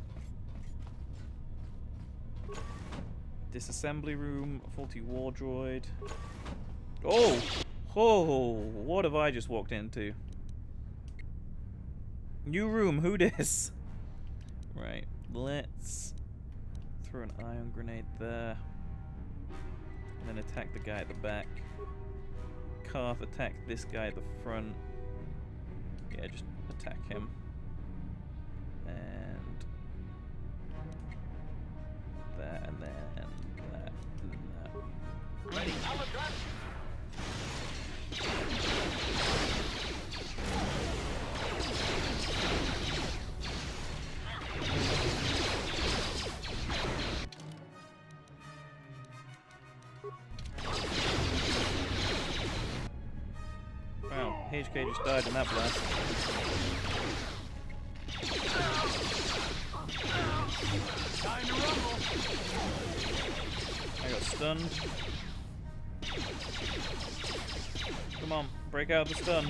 Disassembly room, faulty war droid. Oh! Oh! What have I just walked into? New room, who dis? Right, let's throw an ion grenade there. And then attack the guy at the back. Karth, attack this guy at the front. Yeah, just attack him. And that, and then that, and that. Ready. Wow, HK just died in that blast. Time to rumble. I got stunned. Come on, break out the stun.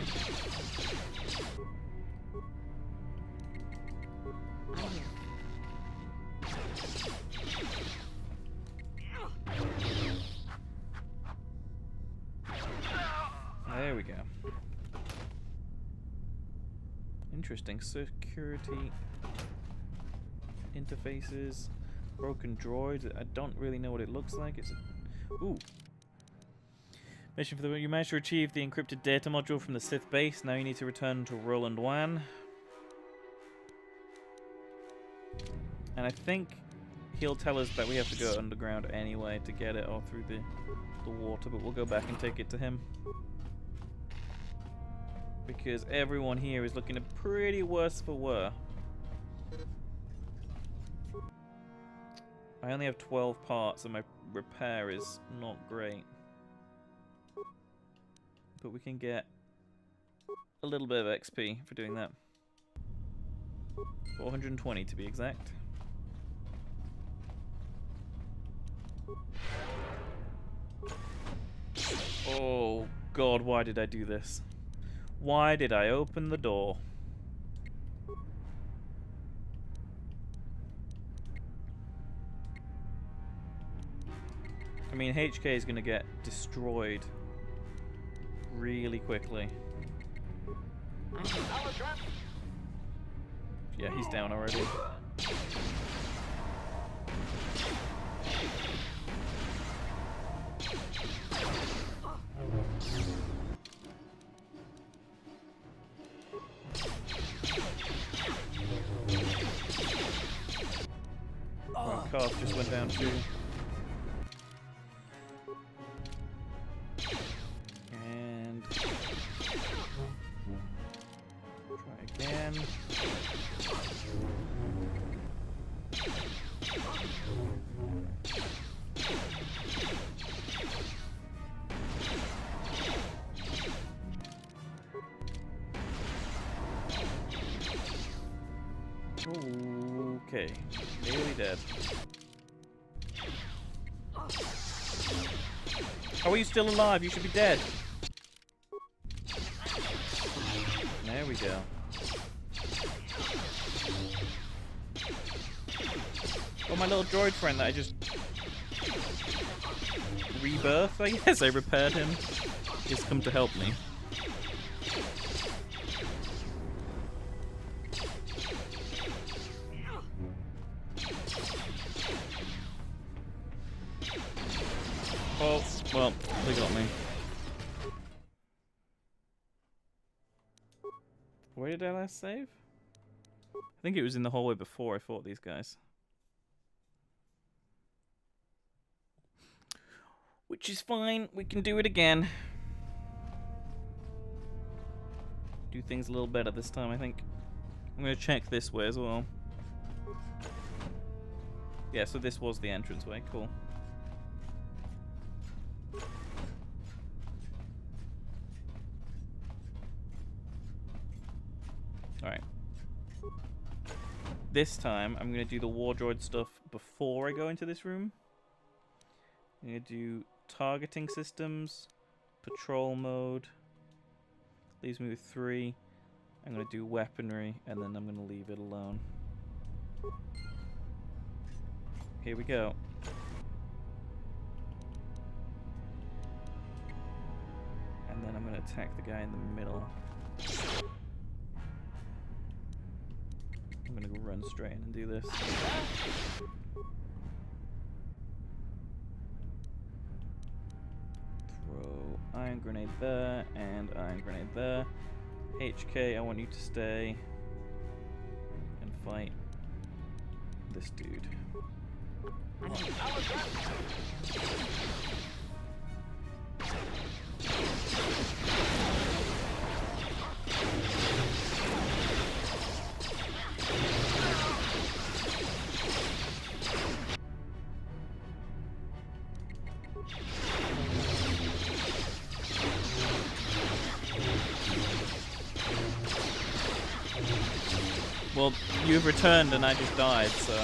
There we go. Interesting. Security interfaces. Broken droid. I don't really know what it looks like. It's a... Ooh. Mission for the... You managed to retrieve the encrypted data module from the Sith base. Now you need to return to Roland Wan. And I think he'll tell us that we have to go underground anyway to get it, or through the water, but we'll go back and take it to him. Because everyone here is looking pretty worse for wear. I only have 12 parts and my repair is not great. But we can get a little bit of XP for doing that. 420 to be exact. Oh god, why did I do this? Why did I open the door? I mean, HK is going to get destroyed really quickly. Yeah, he's down already. Oh, Carl just went down too. And try again. Okay, nearly dead. How are you still alive? You should be dead. There we go. Oh, my little droid friend that I just rebirthed, I guess. I repaired him. He's come to help me. Oh, well, they got me. Where did I last save? I think it was in the hallway before I fought these guys. Which is fine, we can do it again. Do things a little better this time, I think. I'm going to check this way as well. Yeah, so this was the entranceway, cool. Alright. This time, I'm going to do the war droid stuff before I go into this room. I'm going to do targeting systems, patrol mode. Leaves me with 3. I'm going to do weaponry, and then I'm going to leave it alone. Here we go. And then I'm going to attack the guy in the middle. I'm gonna go run straight in and do this. Throw iron grenade there and iron grenade there. HK, I want you to stay and fight this dude. Well, you've returned and I just died, so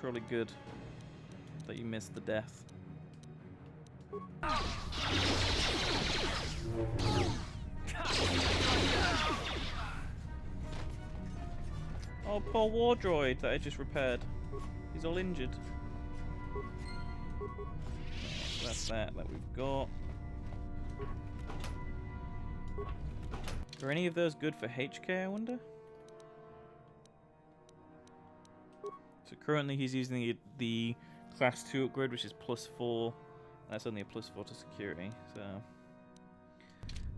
probably good that you missed the death. Oh, poor war droid that I just repaired. He's all injured. So that's that we've got. Are any of those good for HK, I wonder? So currently he's using the class 2 upgrade, which is +4. That's only a +4 to security, so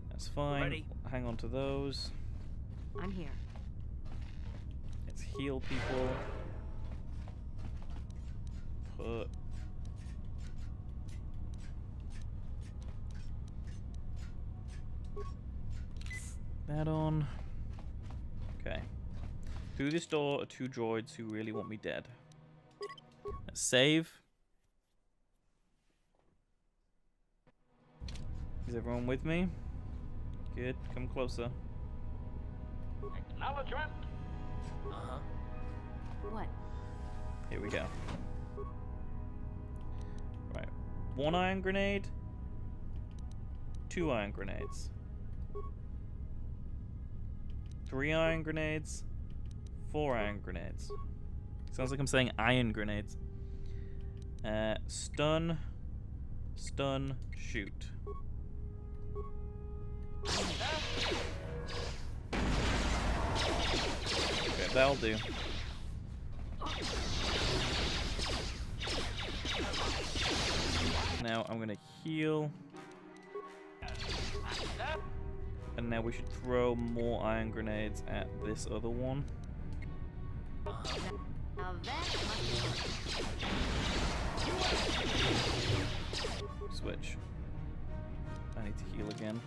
that's fine. Ready. Hang on to those. I'm here. Let's heal people. Put that on. Okay. Through this door are 2 droids who really want me dead. Let's save. Is everyone with me? Good. Come closer. Acknowledgement. Uh-huh. What? Here we go. Right. 1 ion grenade. 2 ion grenades. 3 ion grenades. 4 ion grenades. Sounds like I'm saying iron grenades. Stun. Stun. Shoot. Okay, that'll do. Now I'm gonna heal. And now we should throw more iron grenades at this other one. Now that Switch. I need to heal again.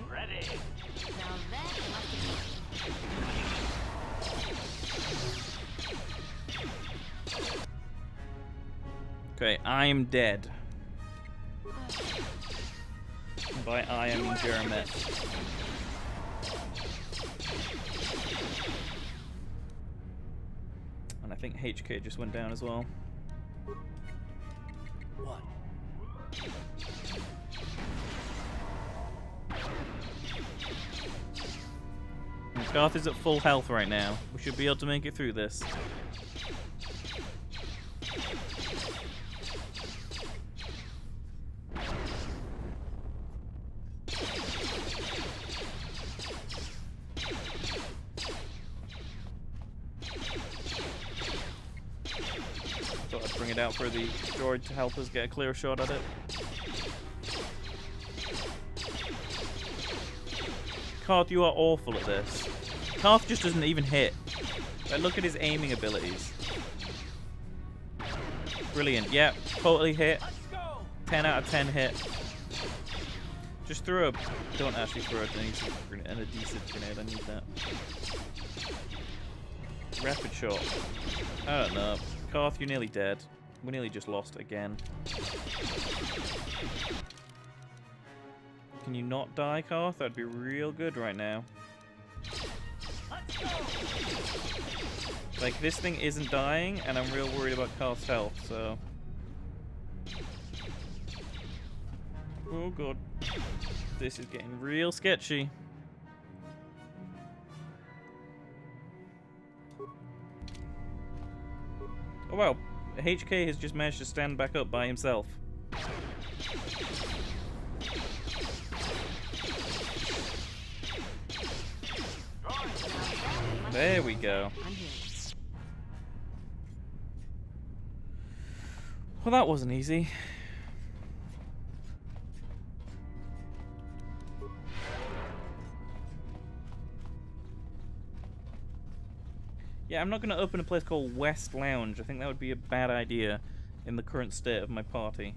Ready. Now that Okay, I am dead. By I am Jeremy. And I think HK just went down as well. What? Garth is at full health right now. We should be able to make it through this. Thought I'd bring it out for the droid to help us get a clear shot at it. Karth, you are awful at this. Karth just doesn't even hit. Like, look at his aiming abilities. Brilliant. Yep, totally hit. 10 out of 10 hit. Just throw a... Don't actually throw an adhesive grenade. I need that. Rapid shot. I don't know. Karth, you're nearly dead. We nearly just lost again. Can you not die, Karth? That'd be real good right now. Like, this thing isn't dying, and I'm real worried about Karth's health, so... Oh god. This is getting real sketchy. Oh wow, HK has just managed to stand back up by himself. There we go. Well, that wasn't easy. Yeah, I'm not going to open a place called West Lounge. I think that would be a bad idea in the current state of my party.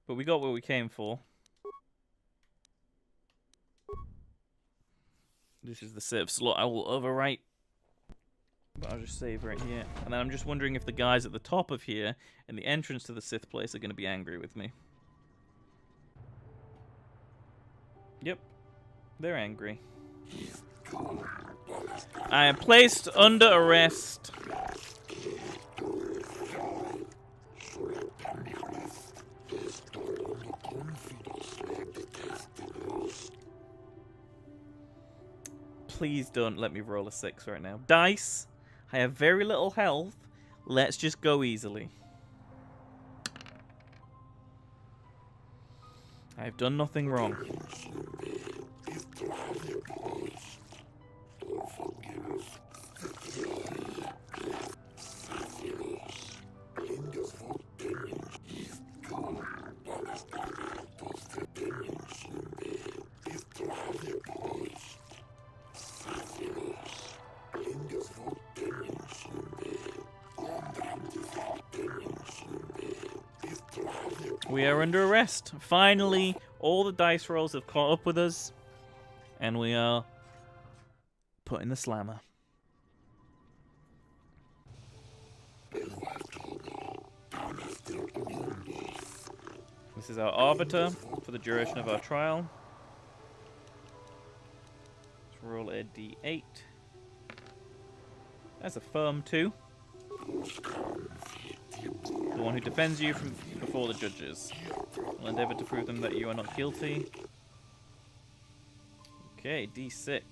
But we got what we came for. This is the save slot I will overwrite. But I'll just save right here. And then I'm just wondering if the guys at the top of here and the entrance to the Sith place are going to be angry with me. Yep. They're angry. I am placed under arrest. Please don't let me roll a 6 right now. Dice, I have very little health. Let's just go easily. I've done nothing wrong. We are under arrest. Finally, all the dice rolls have caught up with us, and we are put in the slammer. This is our arbiter for the duration of our trial. Let's roll a d8. That's a firm 2. The one who defends you from before the judges. Will endeavor to prove them that you are not guilty. Okay, d6.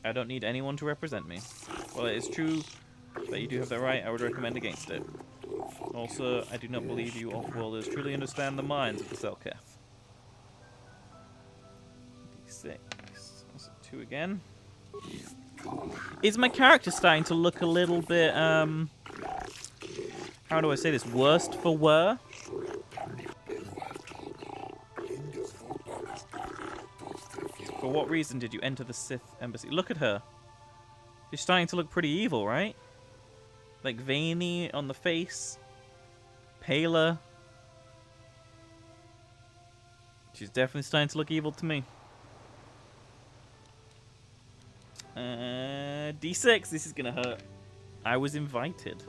I don't need anyone to represent me. While it is true that you do have that right, I would recommend against it. Also, I do not believe you off-worlders truly understand the minds of the Selkath. d6. That's a 2 again. Is my character starting to look a little bit, how do I say this? Worst for wear? For what reason did you enter the Sith embassy? Look at her. She's starting to look pretty evil, right? Like veiny on the face. Paler. She's definitely starting to look evil to me. D6, this is gonna hurt. I was invited.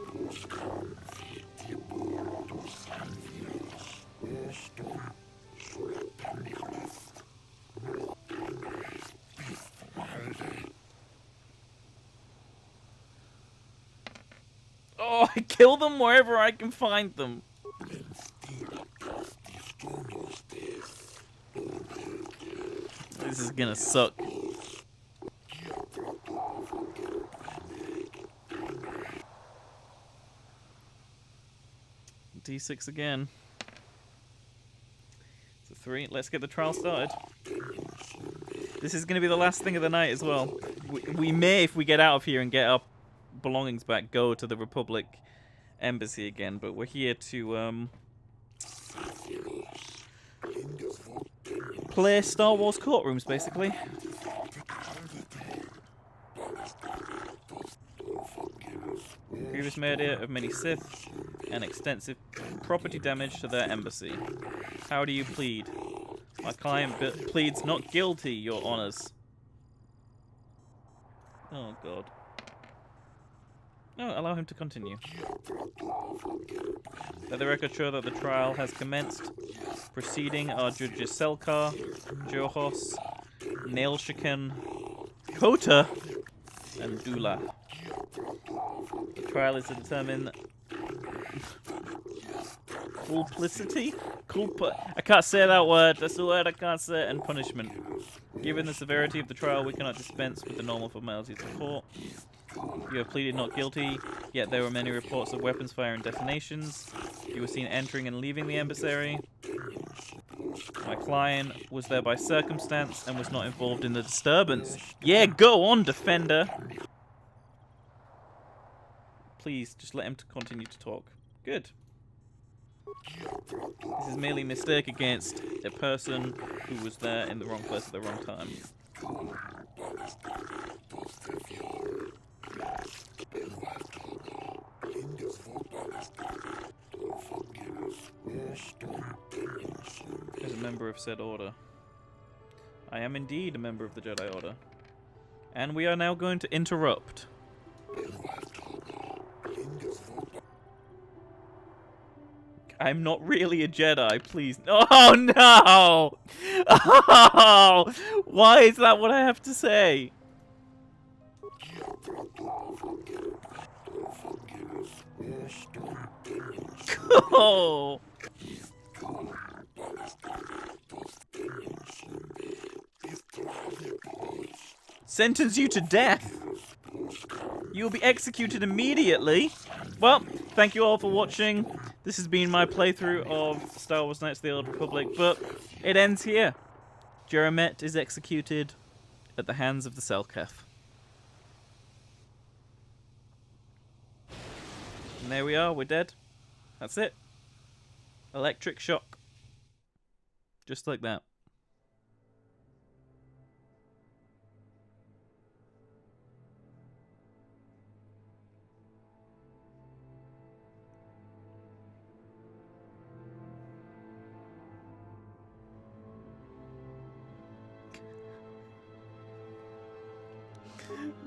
Oh, I kill them wherever I can find them. This is gonna suck. D6 again. It's a 3. Let's get the trial started. This is going to be the last thing of the night as well. We may, if we get out of here and get our belongings back, go to the Republic Embassy again. But we're here to play Star Wars courtrooms, basically. Previous murder of many Sith and extensive property damage to their embassy. How do you plead? My client pleads not guilty, your honors. Oh, God. No, allow him to continue. Let the record show that the trial has commenced. Proceeding are Judges Selkar, Johos, Nailshikan, KOTOR, and Dula. The trial is to determine culpability? I can't say that word. That's the word I can't say. And punishment. Given the severity of the trial, we cannot dispense with the normal formalities of court. You have pleaded not guilty, yet there were many reports of weapons fire and detonations. You were seen entering and leaving the embassy. My client was there by circumstance and was not involved in the disturbance. Yeah, go on, defender! Please, just let him continue to talk. Good. This is merely a mistake against a person who was there in the wrong place at the wrong time. As a member of said order. I am indeed a member of the Jedi Order. And we are now going to interrupt. I'm not really a Jedi, please. Oh, no! Oh! Why is that what I have to say? Oh! Sentence you to death. You will be executed immediately. Well, thank you all for watching. This has been my playthrough of Star Wars Knights of the Old Republic, but it ends here. Jeramet is executed at the hands of the Selkath. And there we are, we're dead. That's it. Electric shock. Just like that.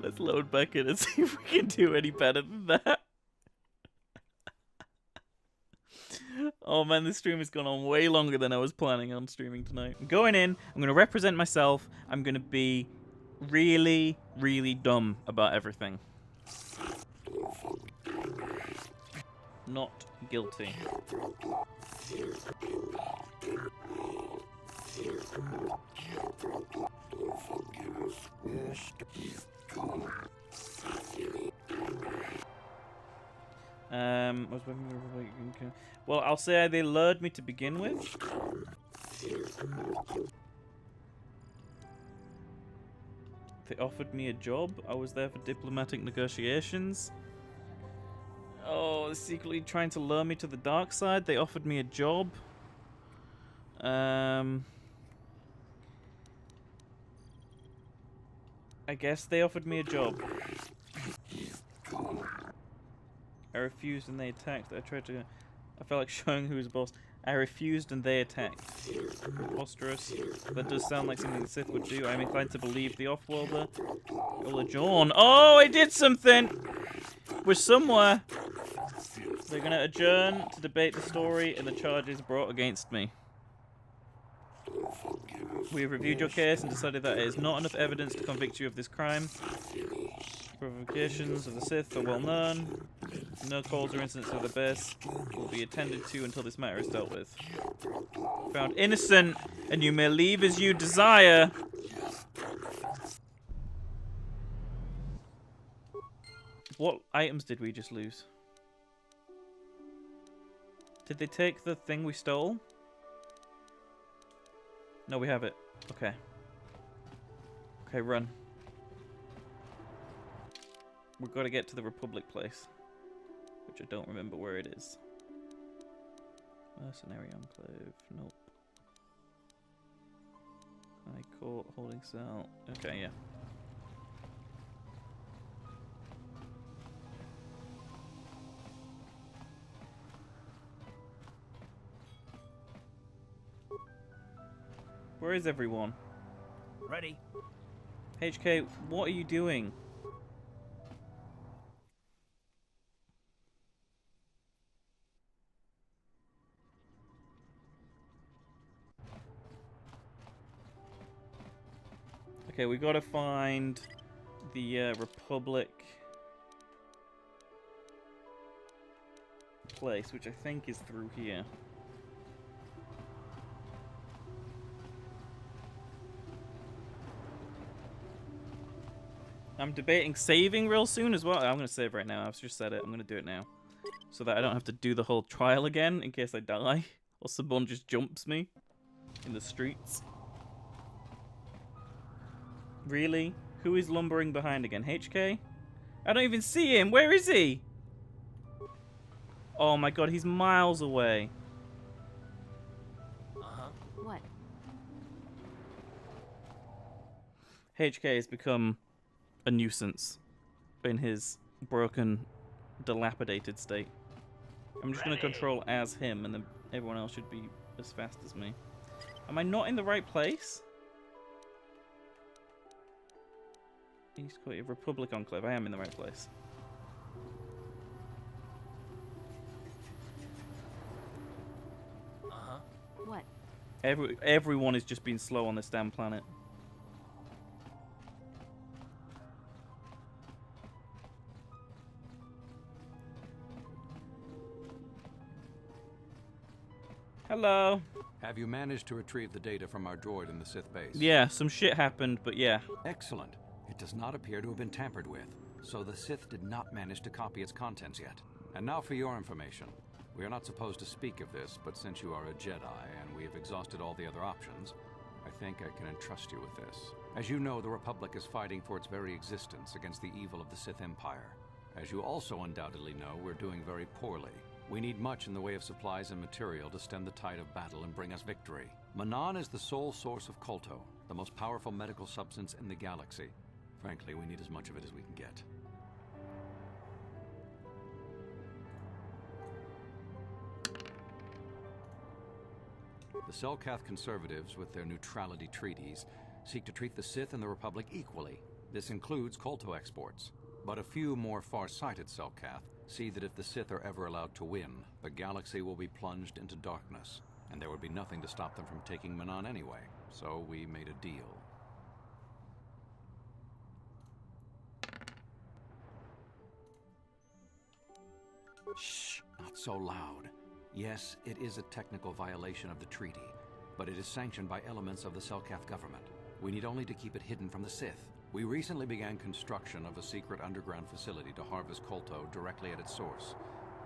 Let's load back in and see if we can do any better than that. Oh man, this stream has gone on way longer than I was planning on streaming tonight. I'm going in, I'm going to represent myself, I'm going to be really, really dumb about everything. Not guilty. Well, I'll say they lured me to begin with. They offered me a job. I was there for diplomatic negotiations. Oh, they're secretly trying to lure me to the dark side. They offered me a job. I guess they offered me a job. I refused and they attacked. I felt like showing who was boss. I refused and they attacked. Preposterous. That does sound like something the Sith would do. I'm inclined to believe the Offworlder. Adjourn. Oh, I did something! We're somewhere. They're going to adjourn to debate the story and the charges brought against me. We have reviewed your case and decided that it is not enough evidence to convict you of this crime. Provocations of the Sith are well known. No calls or incidents of the base will be attended to until this matter is dealt with. Found innocent, and you may leave as you desire. What items did we just lose? Did they take the thing we stole? No, we have it. Okay. Okay, run. We've got to get to the Republic place, which I don't remember where it is. Mercenary Enclave. Nope. High Court, holding cell. Okay, yeah. Where is everyone? Ready. HK, what are you doing? Okay, we gotta find the Republic place, which I think is through here. I'm debating saving real soon as well. I'm gonna save right now. I've just said it. I'm gonna do it now, so that I don't have to do the whole trial again in case I die or someone just jumps me in the streets. Really? Who is lumbering behind again? HK? I don't even see him. Where is he? Oh my god, he's miles away. What? HK has become a nuisance in his broken, dilapidated state. I'm just going to control as him, and then everyone else should be as fast as me. Am I not in the right place? East Court Republic Enclave. I am in the right place. What? Everyone is just being slow on this damn planet. Hello. Have you managed to retrieve the data from our droid in the Sith base? Yeah, some shit happened, but yeah. Excellent. It does not appear to have been tampered with, so the Sith did not manage to copy its contents yet. And now for your information. We are not supposed to speak of this, but since you are a Jedi and we have exhausted all the other options, I think I can entrust you with this. As you know, the Republic is fighting for its very existence against the evil of the Sith Empire. As you also undoubtedly know, we're doing very poorly. We need much in the way of supplies and material to stem the tide of battle and bring us victory. Manan is the sole source of KOTOR, the most powerful medical substance in the galaxy. Frankly, we need as much of it as we can get. The Selkath conservatives, with their neutrality treaties, seek to treat the Sith and the Republic equally. This includes Kolto exports. But a few more far-sighted Selkath see that if the Sith are ever allowed to win, the galaxy will be plunged into darkness, and there would be nothing to stop them from taking Manan anyway. So we made a deal. Shh, not so loud. Yes, it is a technical violation of the treaty, but it is sanctioned by elements of the Selkath government. We need only to keep it hidden from the Sith. We recently began construction of a secret underground facility to harvest Kolto directly at its source.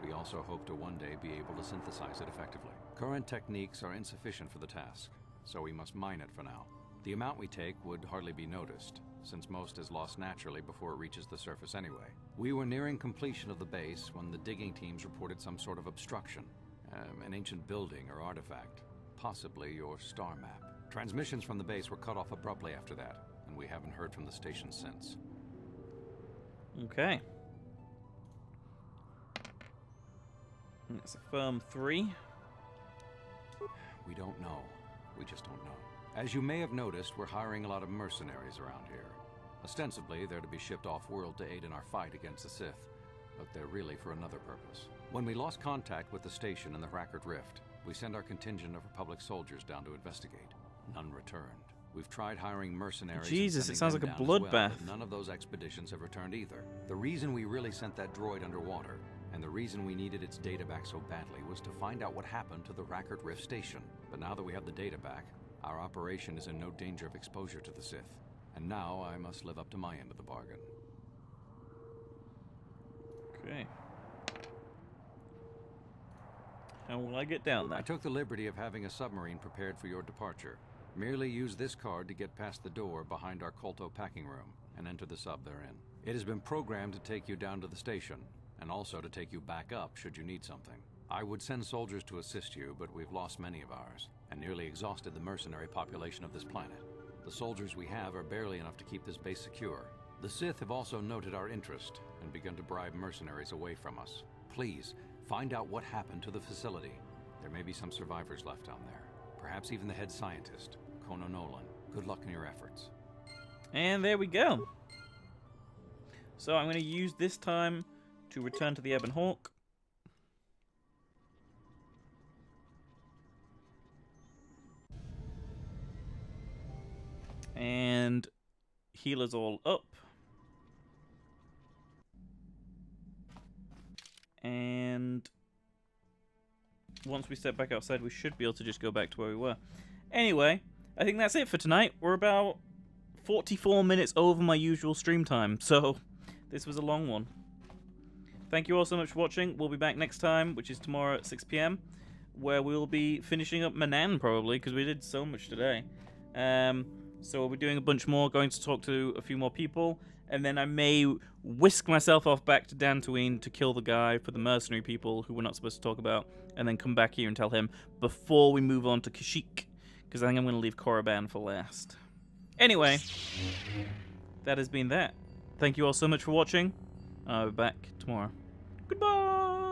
We also hope to one day be able to synthesize it effectively. Current techniques are insufficient for the task, so we must mine it for now. The amount we take would hardly be noticed, since most is lost naturally before it reaches the surface anyway. We were nearing completion of the base when the digging teams reported some sort of obstruction. An ancient building or artifact, possibly your star map. Transmissions from the base were cut off abruptly after that, and we haven't heard from the station since. Okay. It's a firm 3. We don't know. We just don't know. As you may have noticed, we're hiring a lot of mercenaries around here. Ostensibly, they're to be shipped off-world to aid in our fight against the Sith, but they're really for another purpose. When we lost contact with the station in the Rackard Rift, we sent our contingent of Republic soldiers down to investigate. None returned. We've tried hiring mercenaries. Jesus, it sounds like a bloodbath. Well, but none of those expeditions have returned either. The reason we really sent that droid underwater, and the reason we needed its data back so badly, was to find out what happened to the Rackard Rift station. But now that we have the data back, our operation is in no danger of exposure to the Sith. And now I must live up to my end of the bargain. Okay. How will I get down there? I took the liberty of having a submarine prepared for your departure. Merely use this card to get past the door behind our Kolto packing room and enter the sub therein. It has been programmed to take you down to the station, and also to take you back up should you need something. I would send soldiers to assist you, but we've lost many of ours, and nearly exhausted the mercenary population of this planet. The soldiers we have are barely enough to keep this base secure. The Sith have also noted our interest and begun to bribe mercenaries away from us. Please, find out what happened to the facility. There may be some survivors left down there. Perhaps even the head scientist, Kono Nolan. Good luck in your efforts. And there we go. So I'm going to use this time to return to the Ebon Hawk. And heal us all up. And once we step back outside, we should be able to just go back to where we were. Anyway, I think that's it for tonight. We're about 44 minutes over my usual stream time, so this was a long one. Thank you all so much for watching. We'll be back next time, which is tomorrow at 6 PM, where we'll be finishing up Manan, probably, because we did so much today. So we'll be doing a bunch more, going to talk to a few more people, and then I may whisk myself off back to Dantooine to kill the guy for the mercenary people who we're not supposed to talk about, and then come back here and tell him before we move on to Kashyyyk, because I think I'm going to leave Korriban for last. Anyway, that has been that. Thank you all so much for watching. I'll be back tomorrow. Goodbye!